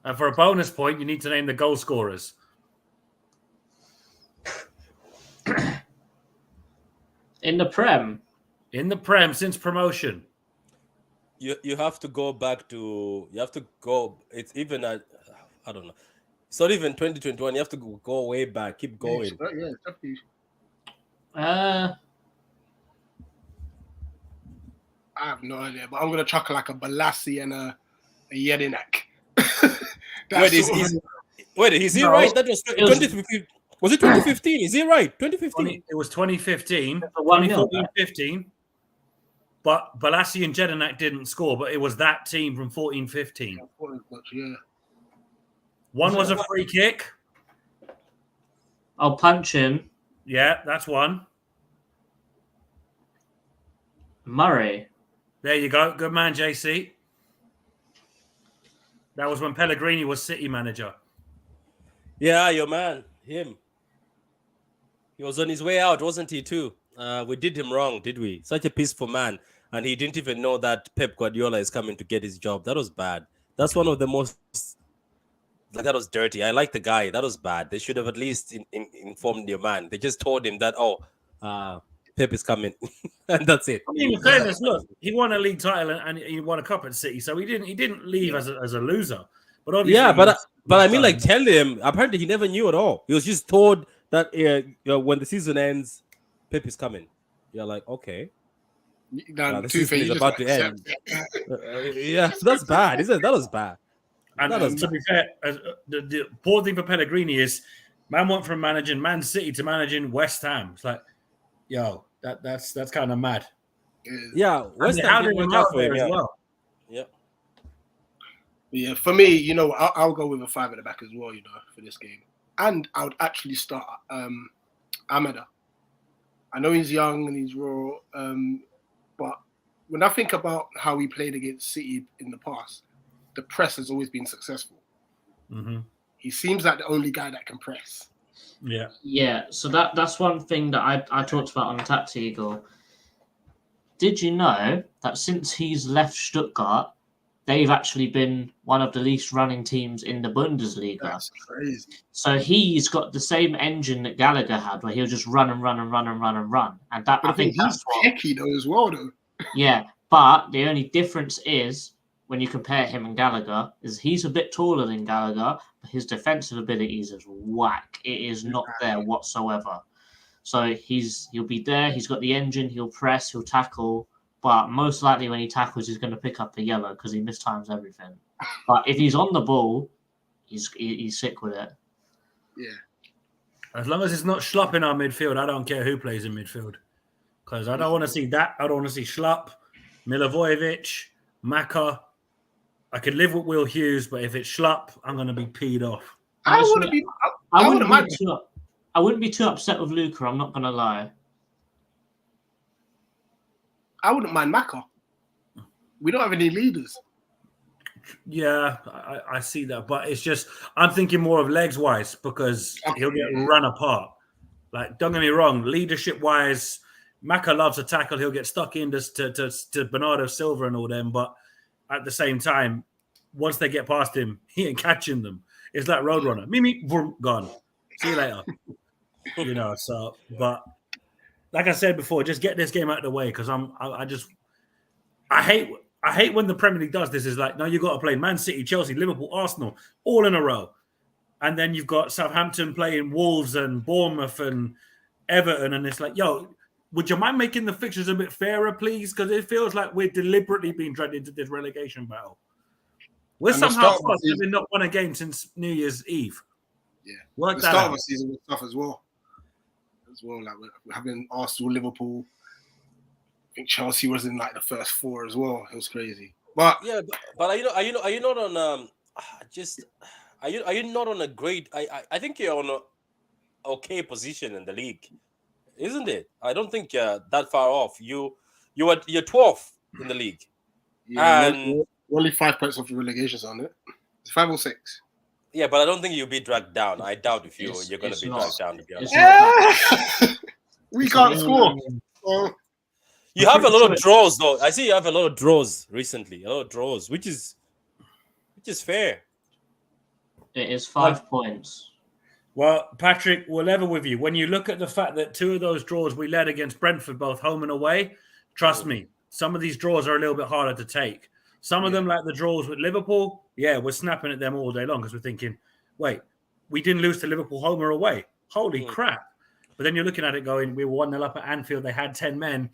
And for a bonus point, you need to name the goal scorers. In the Prem? In the Prem since promotion. You have to go back to it's even at I don't know. It's not even 2021. You have to go way back. Keep going. Yeah, definitely. Uh, I have no idea, but I'm gonna chuck like a Balassi and a Jedinak. Wait, is he right? That was 2015. Was it 2015? Is he right? 2015. It was 2015, That's a 1-0, 2014-15. But Balassi and Jedinak didn't score, but it was that team from 14-15. Yeah. One was a free kick. I'll punch him. Yeah, that's one. Murray. There you go. Good man, JC. That was when Pellegrini was City manager. Yeah, your man, him. He was on his way out, wasn't he, too? We did him wrong, did we? Such a peaceful man. And he didn't even know that Pep Guardiola is coming to get his job. That was bad. That's one of the most... That was dirty. I like the guy. That was bad. They should have at least informed your man. They just told him that, Pep is coming. And that's it. I mean, in fairness, look, he won a league title and he won a cup at City, so he didn't leave as a loser. But obviously, yeah, but I mean, like, tell him. Apparently, he never knew at all. He was just told that when the season ends, Pep is coming. You're like, okay. The season is about to end. Yeah, that's bad, isn't it? That was bad. And to be fair, the poor thing for Pellegrini is, man went from managing Man City to managing West Ham. It's like, yo, that's kind of mad. Yeah, West Ham didn't work out for him as well. Yeah. Yeah, for me, you know, I'll go with a 5 at the back as well, you know, for this game. And I would actually start Amada. I know he's young and he's raw, but when I think about how he played against City in the past, the press has always been successful. Mm-hmm. He seems like the only guy that can press. Yeah. Yeah, so that's one thing that I talked about on Tactic Eagle. Did you know that since he's left Stuttgart, they've actually been one of the least running teams in the Bundesliga? That's crazy. So he's got the same engine that Gallagher had, where he'll just run. And that, I think that's what... techie though as well, though. Yeah, but the only difference is, when you compare him and Gallagher, is he's a bit taller than Gallagher, but his defensive abilities is whack. It is not there whatsoever. So he'll be there. He's got the engine. He'll press. He'll tackle. But most likely when he tackles, he's going to pick up a yellow because he mistimes everything. But if he's on the ball, he's sick with it. Yeah. As long as it's not Schlupp in our midfield, I don't care who plays in midfield. Because I don't want to see that. I don't want to see Schlupp, Milivojevic, Maka. I could live with Will Hughes, but if it's Schlupp, I'm going to be peed off. I wouldn't be too upset with Luca, I'm not going to lie. I wouldn't mind Maka. We don't have any leaders. Yeah, I see that. But it's just, I'm thinking more of legs-wise because he'll get run apart. Like, don't get me wrong, leadership-wise, Maka loves a tackle. He'll get stuck in to Bernardo Silva and all them. But at the same time, once they get past him, he ain't catching them. It's like Roadrunner. Mimi, boom, gone. See you later. You know, so, but like I said before, just get this game out of the way because I hate when the Premier League does this. Is like, no, you got to play Man City, Chelsea, Liverpool, Arsenal, all in a row. And then you've got Southampton playing Wolves and Bournemouth and Everton. And it's like, yo, would you mind making the fixtures a bit fairer, please? Because it feels like we're deliberately being dragged into this relegation battle. We're somehow close. We've not won a game since New Year's Eve. Yeah. The start of the season was tough as well. Like we're having Arsenal, Liverpool. I think Chelsea was in like the first 4 as well. It was crazy. But yeah, but are you not on are you not on a great? I think you're on a okay position in the league, isn't it? I don't think you're that far off. You're 12th in the league, and only 5 points off the relegation on it. It's 5 or 6. Yeah, but I don't think you'll be dragged down. I doubt if you're going to be dragged down. To be honest, we can't score. You have a lot of draws, though. I see you have a lot of draws recently. A lot of draws, which is fair. It is 5 points. Well, Patrick, we're level with you. When you look at the fact that 2 of those draws we led against Brentford, both home and away, trust me, some of these draws are a little bit harder to take. Some of them, like the draws with Liverpool, we're snapping at them all day long because we're thinking, wait, we didn't lose to Liverpool home or away. Holy crap. But then you're looking at it going, we were 1-0 up at Anfield. They had 10 men.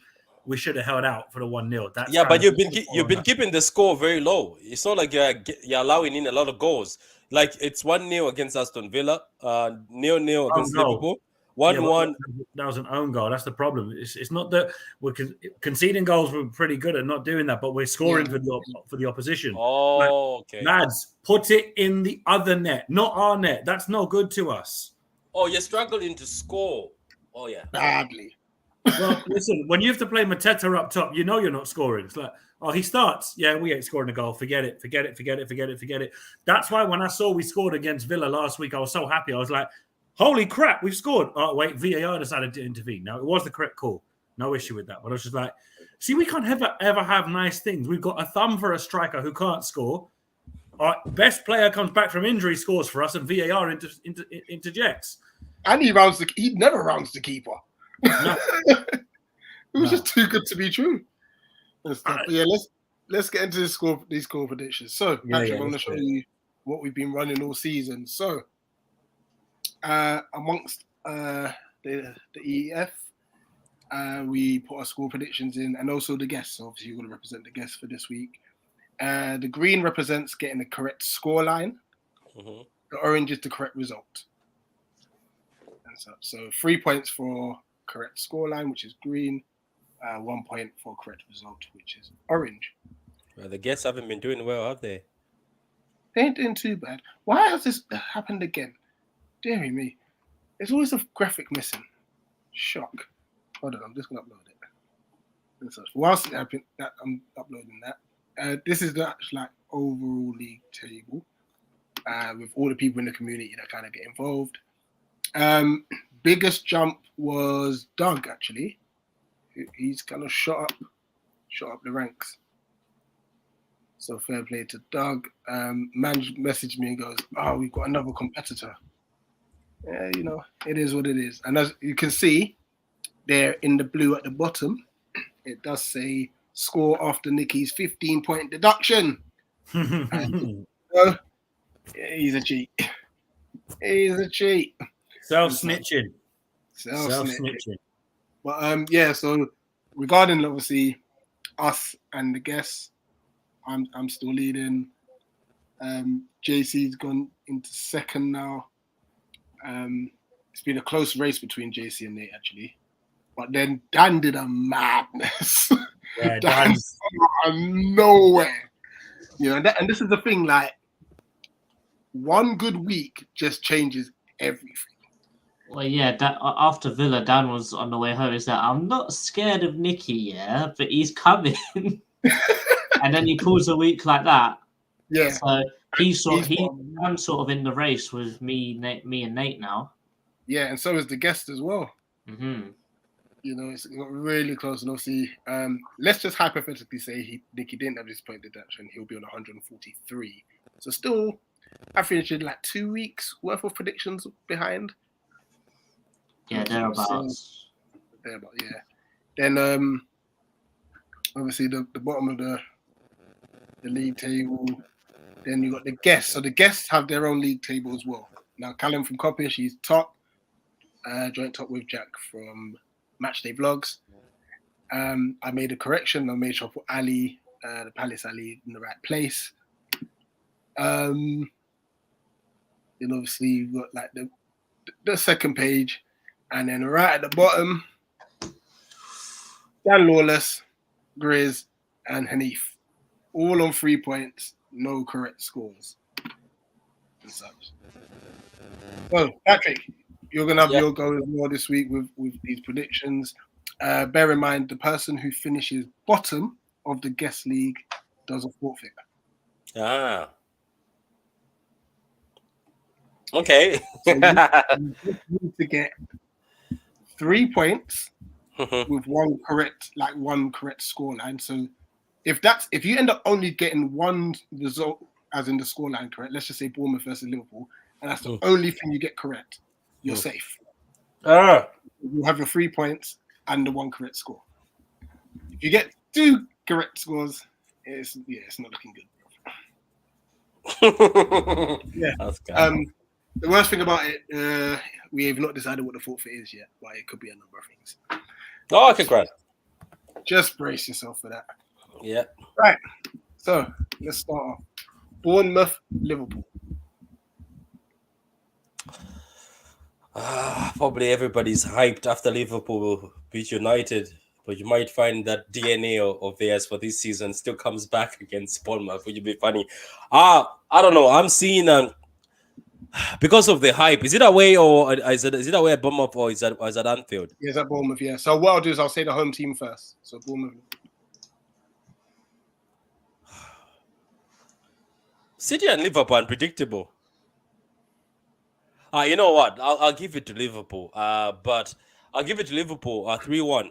We should have held out for the 1-0. But you've been keeping the score very low. It's not like you're allowing in a lot of goals. Like it's 1-0 against Aston Villa, 0-0 against Liverpool, 1-1. That was an own goal. That's the problem. It's not that we're conceding goals. We're pretty good at not doing that, but we're scoring for the opposition. Oh, okay. Lads, put it in the other net, not our net. That's no good to us. Oh, you're struggling to score. Oh, yeah. Badly. Well, listen, when you have to play Mateta up top, you know you're not scoring. It's like, oh, he starts. Yeah, we ain't scoring a goal. Forget it. That's why when I saw we scored against Villa last week, I was so happy. I was like, holy crap, we've scored. Oh, wait, VAR decided to intervene. Now, it was the correct call. No issue with that. But I was just like, see, we can't ever have nice things. We've got a thumb for a striker who can't score. Our best player comes back from injury, scores for us, and VAR interjects. And he never rounds the keeper. No. It was just too good to be true. Yeah, let's get into these score predictions. So, Patrick, I'm going to show you what we've been running all season. So, amongst the EEF, we put our score predictions in, and also the guests. So obviously, you're going to represent the guests for this week. The green represents getting the correct score line. Mm-hmm. The orange is the correct result. So 3 points for correct score line, which is green. 1 point for correct result, which is orange. Well, the guests haven't been doing well, have they? They ain't doing too bad. Why has this happened again? Deary me. There's always a graphic missing. Shock. Hold on, I'm just going to upload it. So whilst I'm uploading that, this is the overall league table with all the people in the community that kind of get involved. Biggest jump was Doug, actually. He's kind of shot up the ranks. So fair play to Doug. Man messaged me and goes, "Oh, we've got another competitor." Yeah, it is what it is. And as you can see, there in the blue at the bottom, it does say score after Nicky's 15-point deduction. He's a cheat. He's a cheat. Self-snitching. But so regarding obviously us and the guests, I'm still leading. JC's gone into second now. It's been a close race between JC and Nate, actually. But then Dan did a madness. Yeah, Dan's out of nowhere. And this is the thing, like, one good week just changes everything. Well, yeah, after Villa, Dan was on the way home. He said, I'm not scared of Nicky, but he's coming. And then he pulls a week like that. Yeah. So I'm sort of in the race with me and Nate now. Yeah, and so is the guest as well. Mm-hmm. It's got really close. And obviously, let's just hypothetically say Nicky didn't have this point deduction. He'll be on 143. So still, I finished like 2 weeks worth of predictions behind. Yeah, thereabouts. Yeah. Then, obviously, the bottom of the league table. Then you got the guests. So the guests have their own league table as well. Now, Callum from Coppish, he's top. Joint top with Jack from Matchday Vlogs. I made a correction. I made sure I put Ali, the Palace Ali, in the right place. Then obviously you've got like the second page, and then right at the bottom, Dan Lawless, Grizz, and Hanif, all on 3 points, no correct scores. And such. Well, Patrick, you're gonna have your go as well this week with these predictions. Bear in mind, the person who finishes bottom of the guest league does a forfeit. Ah. Okay. So you need to get 3 points with one correct scoreline. So if you end up only getting one result, as in the scoreline correct, let's just say Bournemouth versus Liverpool, and that's the only thing you get correct, you're safe. You have your 3 points and the one correct score. If you get 2 correct scores. It's not looking good. Yeah. That's good. The worst thing about it, we have not decided what the forfeit is yet, but it could be a number of things. Oh, okay, great. Just brace yourself for that. Yeah. Right. So let's start off. Bournemouth, Liverpool. Probably everybody's hyped after Liverpool beat United, but you might find that DNA of theirs for this season still comes back against Bournemouth, which would be funny. I don't know. I'm seeing because of the hype. Is it away or is it away at Bournemouth or is that Anfield? Yeah, it's at Bournemouth. Yeah. So what I'll do is I'll say the home team first. So Bournemouth. City and Liverpool unpredictable. You know what? I'll give it to Liverpool. But I'll give it to Liverpool 3-1.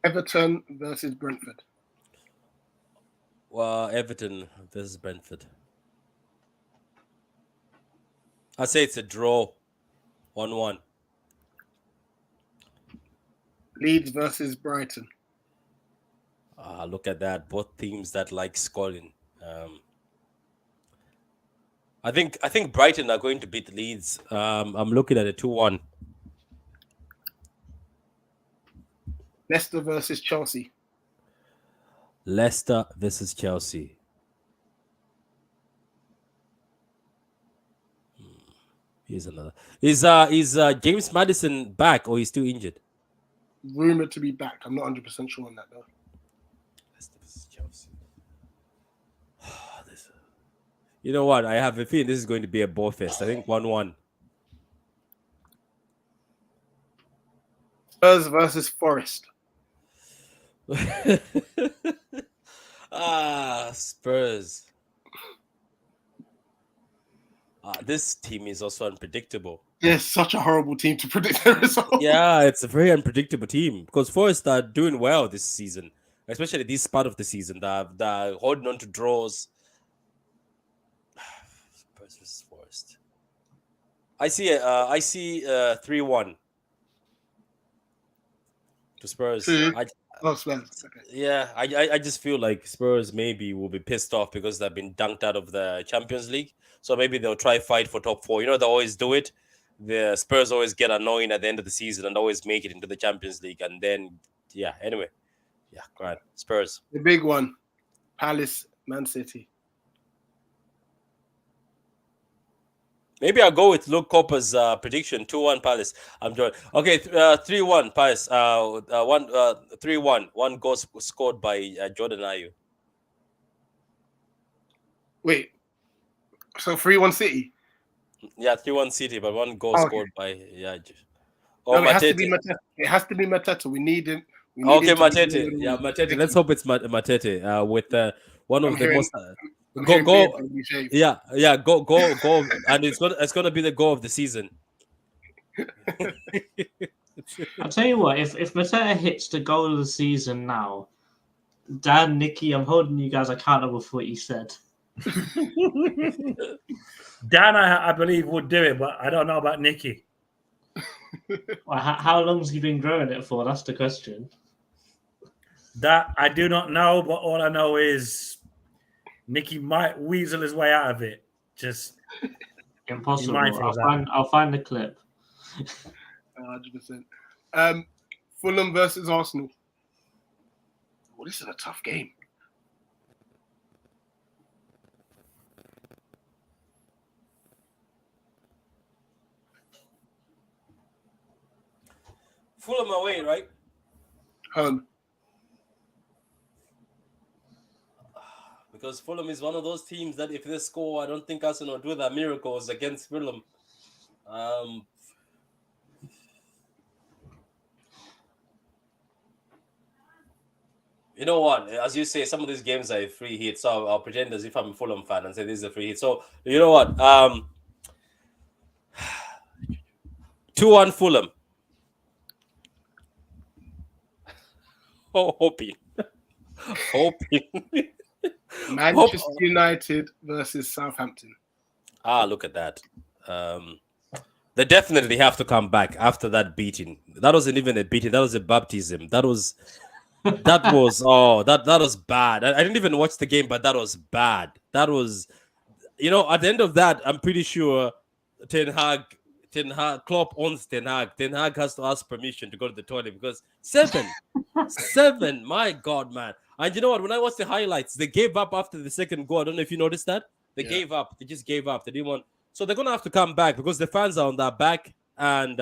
Everton versus Brentford. Everton versus Brentford. I say it's a draw. 1-1. Leeds versus Brighton. Look at that. Both teams that like scoring. I think Brighton are going to beat Leeds. I'm looking at a 2-1. Leicester versus Chelsea. Leicester versus Chelsea. Here's another. Is James Maddison back or he's still injured? Rumored to be back. I'm not 100% sure on that though. Leicester versus Chelsea. You know what? I have a feeling this is going to be a ball fest. I think 1-1. Spurs versus Forest. Spurs. This team is also unpredictable. Yeah, such a horrible team to predict the result. Yeah, it's a very unpredictable team because Forest are doing well this season, especially this part of the season. They're holding on to draws. Spurs versus Forest. I see 3-1 to Spurs. Spurs. Okay. Yeah, I just feel like Spurs maybe will be pissed off because they've been dunked out of the Champions League. So maybe they'll try fight for top 4. You know, they always do it. The Spurs always get annoying at the end of the season and always make it into the Champions League. And then, anyway. Yeah, great. Spurs. The big one. Palace, Man City. Maybe I'll go with Luke Copper's prediction, 2-1 Palace. I'm joined. Okay, 3-1 Palace. 3-1. One goal scored by Jordan Ayew. Wait. So 3-1 City? Yeah, 3-1 City, but one goal scored by it has to be Mateta. It has to be Mateta. We need him. Matete. Yeah, Matete. Let's hope it's Matete with one of the most... Go. Yeah, go. And it's gonna be the goal of the season. I'll tell you what, if Mateta hits the goal of the season now, Dan, Nicky, I'm holding you guys accountable for what you said. Dan, I believe, would do it, but I don't know about Nicky. Well, how long's he been growing it for? That's the question. That I do not know, but all I know is Nicky might weasel his way out of it. Just impossible. I'll find the clip. 100%. Fulham versus Arsenal. Oh, this is a tough game. Fulham away, right? Home. Because Fulham is one of those teams that if they score, I don't think Arsenal do their miracles against Fulham. You know what? As you say, some of these games are a free hit, so I'll pretend as if I'm a Fulham fan and say this is a free hit. So, you know what? 2-1 Fulham. Hoping. Manchester United versus Southampton. Look at that. They definitely have to come back after that beating. That wasn't even a beating. That was a baptism. That was that was bad. I didn't even watch the game, but that was bad. That was, at the end of that, I'm pretty sure Ten Hag, Klopp owns Ten Hag. Ten Hag has to ask permission to go to the toilet because seven, my God, man. And you know what? When I watched the highlights, they gave up after the second goal. I don't know if you noticed that. They gave up. They just gave up. They didn't want. So they're gonna have to come back because the fans are on their back and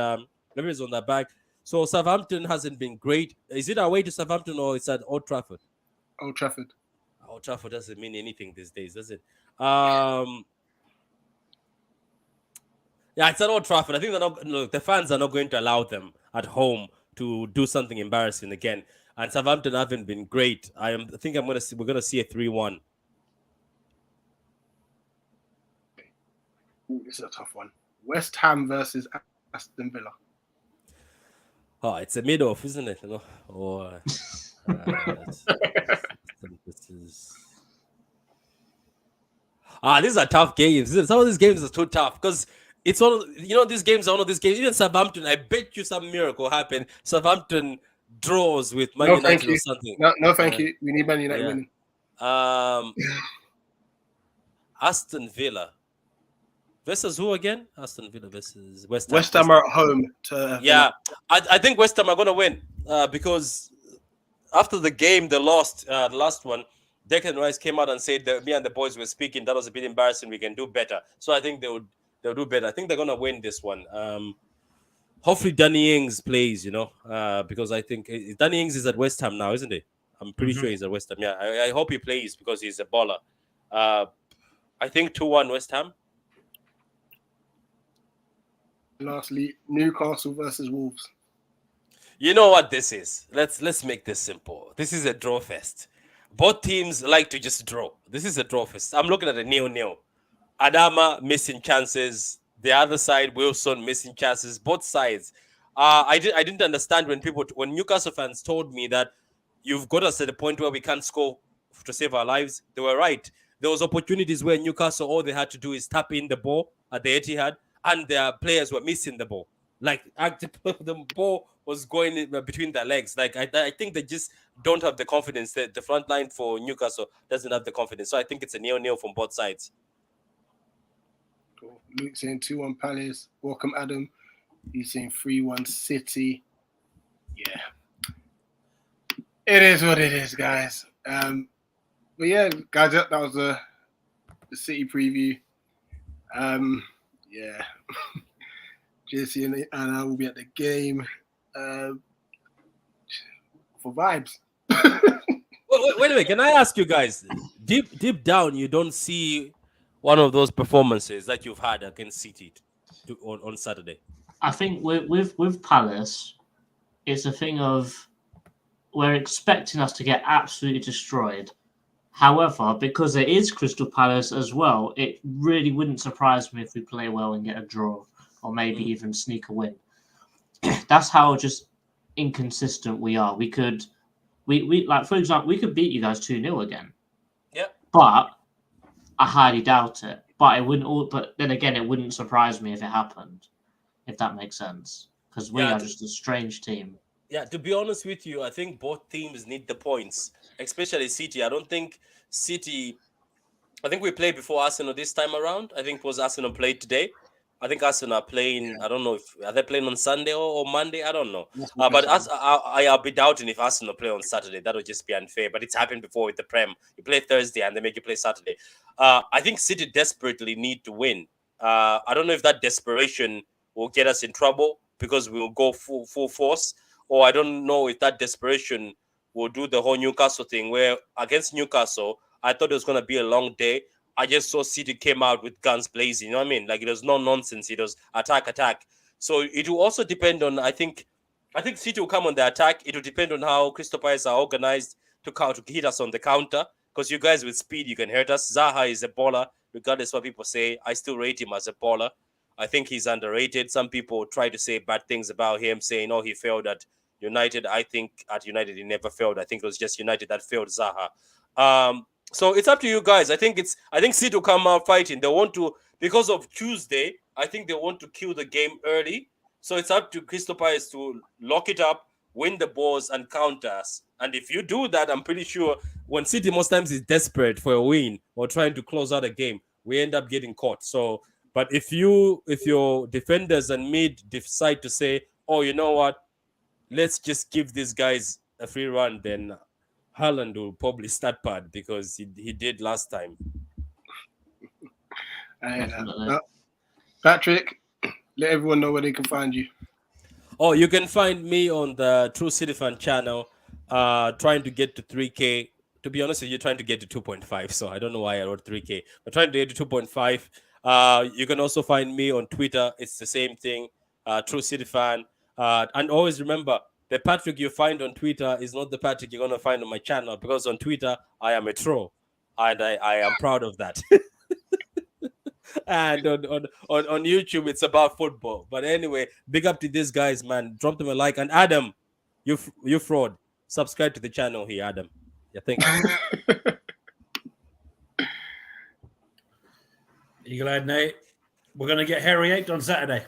everyone's on their back. So Southampton hasn't been great. Is it away to Southampton or it's at Old Trafford? Old Trafford. Old Trafford doesn't mean anything these days, does it? Yeah, it's at Old Trafford. I think the fans are not going to allow them at home to do something embarrassing again. And Southampton haven't been great. We're gonna see a 3-1. Ooh, this is a tough one. West Ham versus Aston Villa. Oh, it's a mid-off, isn't it? Or this is. These are tough games. Some of these games are too tough because it's one of these games are one of these games. Even Southampton, I bet you some miracle happened. Southampton draws with Man United or something. No, thank you. We need Man United winning. Aston Villa versus who again? Aston Villa versus West Ham. West Ham are at home. I think West Ham are going to win because after the game, they lost the last one. Declan Rice came out and said that me and the boys were speaking. That was a bit embarrassing. We can do better. So I think they'll do better. I think they're going to win this one. Hopefully Danny Ings plays, because I think Danny Ings is at West Ham now, isn't he? I'm pretty sure he's at West Ham. Yeah, I hope he plays because he's a baller. I think 2-1 West Ham. Lastly, Newcastle versus Wolves. You know what this is? Let's make this simple. This is a draw fest. Both teams like to just draw. This is a draw fest. I'm looking at a 0-0. Adama missing chances. The other side, Wilson missing chances. Both sides. I didn't understand when Newcastle fans told me that you've got us at the point where we can't score to save our lives. They were right. There was opportunities where Newcastle, all they had to do is tap in the ball at the Etihad, and their players were missing the ball. Like the ball was going in between their legs. Like I think they just don't have the confidence. That the front line for Newcastle doesn't have the confidence. So I think it's a 0-0 from both sides. Cool. Luke saying 2-1 Palace. Welcome, Adam. He's saying 3-1 City. Yeah. It is what it is, guys. But yeah, guys, that was the City preview. Yeah. JC and I will be at the game for vibes. Wait a minute. Can I ask you guys, deep down, you don't see one of those performances that you've had against City on Saturday? I think with Palace, it's a thing of we're expecting us to get absolutely destroyed. However, because it is Crystal Palace as well, it really wouldn't surprise me if we play well and get a draw or maybe even sneak a win. That's how just inconsistent we are. We for example, we could beat you guys 2-0 again. Yep. But I highly doubt it. But then again, it wouldn't surprise me if it happened, if that makes sense. Because we are just a strange team. Yeah, to be honest with you, I think both teams need the points, especially City. I think we played before Arsenal this time around. I think it was Arsenal played today. I think Arsenal are playing. I don't know are they playing on Sunday or Monday. I don't know. But I'll be doubting if Arsenal play on Saturday. That would just be unfair. But it's happened before with the Prem. You play Thursday and they make you play Saturday. I think City desperately need to win. I don't know if that desperation will get us in trouble because we will go full force. Or I don't know if that desperation will do the whole Newcastle thing where against Newcastle, I thought it was going to be a long day. I just saw City came out with guns blazing. You know what I mean? Like it was no nonsense. It was attack. So it will also depend on, I think City will come on the attack. It will depend on how Crystal Palace are organized to hit us on the counter. Because you guys with speed, you can hurt us. Zaha is a baller, regardless what people say. I still rate him as a baller. I think he's underrated. Some people try to say bad things about him, saying, oh, he failed at United. I think at United he never failed. I think it was just United that failed Zaha. So it's up to you guys. I think City will come out fighting. They want to, because of Tuesday, I think they want to kill the game early. So it's up to Crystal Palace to lock it up, win the balls, and counter us. And if you do that, I'm pretty sure when City most times is desperate for a win or trying to close out a game, we end up getting caught. So, but if your defenders and mid decide to say, oh, you know what, let's just give these guys a free run, then Haaland will probably start pad because he did last time. Patrick, let everyone know where they can find you. Oh, you can find me on the True City Fan channel, trying to get to 3K. To be honest with you, trying to get to 2.5. So I don't know why I wrote 3K, but trying to get to 2.5. You can also find me on Twitter. It's the same thing, True City Fan. And always remember, the Patrick you find on Twitter is not the Patrick you're going to find on my channel, because on Twitter, I am a troll. And I am proud of that. And on YouTube, it's about football. But anyway, big up to these guys, man. Drop them a like. And Adam, you fraud. Subscribe to the channel here, Adam. Yeah, thank you. Eagle-eyed Nate. We're going to get Harry 8 on Saturday.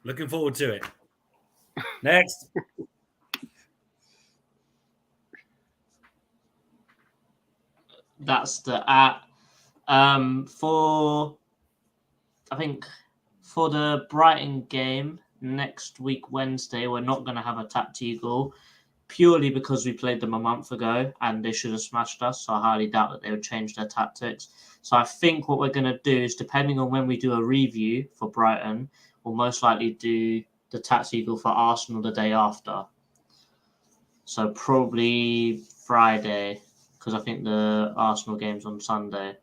Looking forward to it. Next. That's the for I think for the Brighton game next week Wednesday, we're not going to have a tactical purely because we played them a month ago and they should have smashed us. So I highly doubt that they would change their tactics. So I think what we're going to do is, depending on when we do a review for Brighton, we'll most likely do the tactical for Arsenal the day after. So probably Friday, because I think the Arsenal game's on Sunday.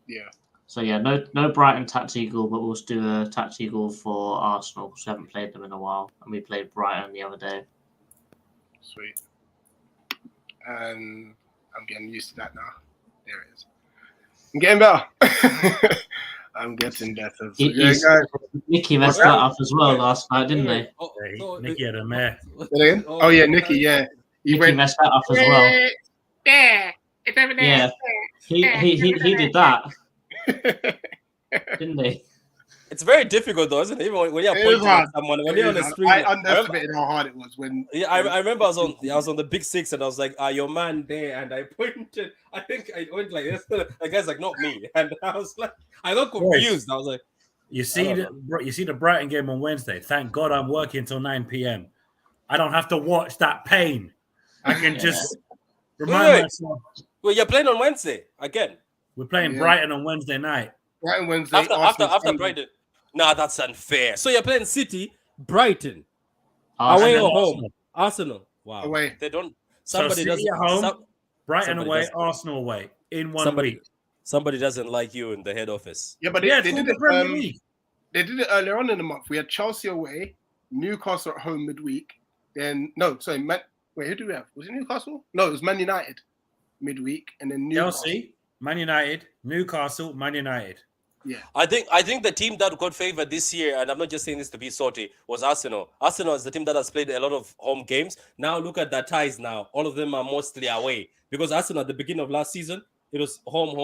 Yeah. So yeah, no Brighton tactical, but we'll do a tactical for Arsenal because we haven't played them in a while, and we played Brighton the other day. Sweet. And I'm getting used to that now. There it is. I'm getting better. I'm getting better. So, guys. Nicky messed that up as well last night, didn't they? Nicky had a mare. Oh yeah, Nicky. Yeah, Nicky messed that up as well. It's over there. Yeah, he did that, didn't he? It's very difficult though, isn't it? Even when you're pointing at someone, when you're on the street. I underestimated how hard it was when. Yeah, I remember I was on the big six and I was like, your man there, and I pointed. I think I went like this. The guy's like, not me, and I was like, I got confused. I was like, you see the Brighton game on Wednesday. Thank God I'm working till 9 p.m. I don't have to watch that pain. I can just remind myself. Well, you're playing on Wednesday again. We're playing Brighton on Wednesday night. Brighton Wednesday. After Brighton. Nah, that's unfair. So you're playing City, Brighton, Arsenal. away or home? Arsenal. Wow. Away. They don't. Somebody Somebody City doesn't. at home, Brighton away, Arsenal away in one week. Somebody doesn't like you in the head office. Yeah, but they did it. They did it earlier on in the month. We had Chelsea away, Newcastle at home midweek. Then who do we have? Was it Newcastle? No, it was Man United midweek, and then Newcastle. Chelsea, Man United, Newcastle, Man United. Yeah, I think the team that got favored this year, and I'm not just saying this to be salty, was Arsenal. Arsenal is the team that has played a lot of home games. Now look at their ties now. All of them are mostly away. Because Arsenal at the beginning of last season, it was home.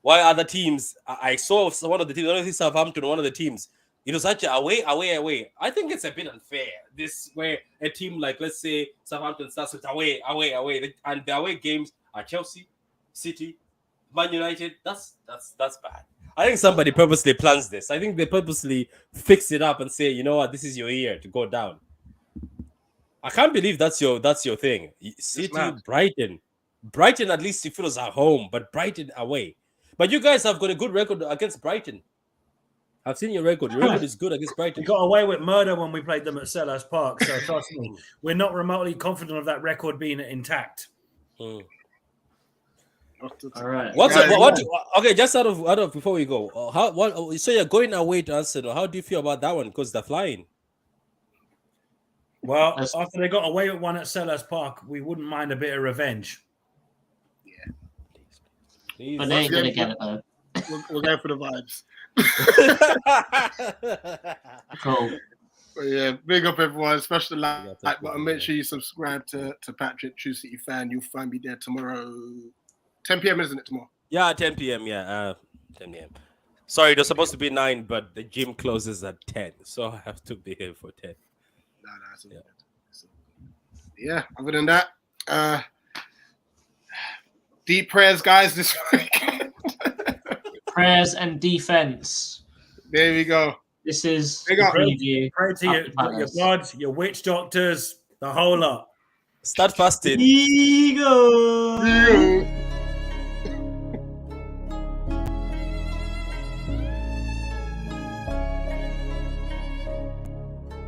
While other teams, I saw one of the teams, I don't think Southampton, one of the teams, it was actually away. I think it's a bit unfair. This where a team like, let's say, Southampton starts with away. And the away games are Chelsea, City, Man United. That's bad. I think somebody purposely plans this. I think they purposely fix it up and say, you know what, this is your year to go down. I can't believe that's your thing. City, Brighton at least it feels at home, but Brighton away. But you guys have got a good record against Brighton. I've seen your record. Your record is good against Brighton. We got away with murder when we played them at Selhurst Park. So trust me, we're not remotely confident of that record being intact. All right. Okay, just out of before we go, so you're going away to Arsenal. How do you feel about that one? Because they're flying. Well, after they got away with one at Selhurst Park, we wouldn't mind a bit of revenge. Yeah. Please. But they ain't gonna get it though. We'll go for the vibes. Cool. But yeah, big up everyone, especially like button. Make sure you subscribe to Patrick, True City Fan. You'll find me there tomorrow. 10 p.m. isn't it tomorrow? Yeah, 10 p.m. Yeah, 10 p.m. Sorry, it was supposed to be 9, but the gym closes at 10, so I have to be here for 10. No, it's all good. Yeah, other than that, deep prayers, guys, this week. Prayers and defense. There we go. This is Big the up. preview. Pray to your gods, your witch doctors, the whole lot. Start fasting. Eagle.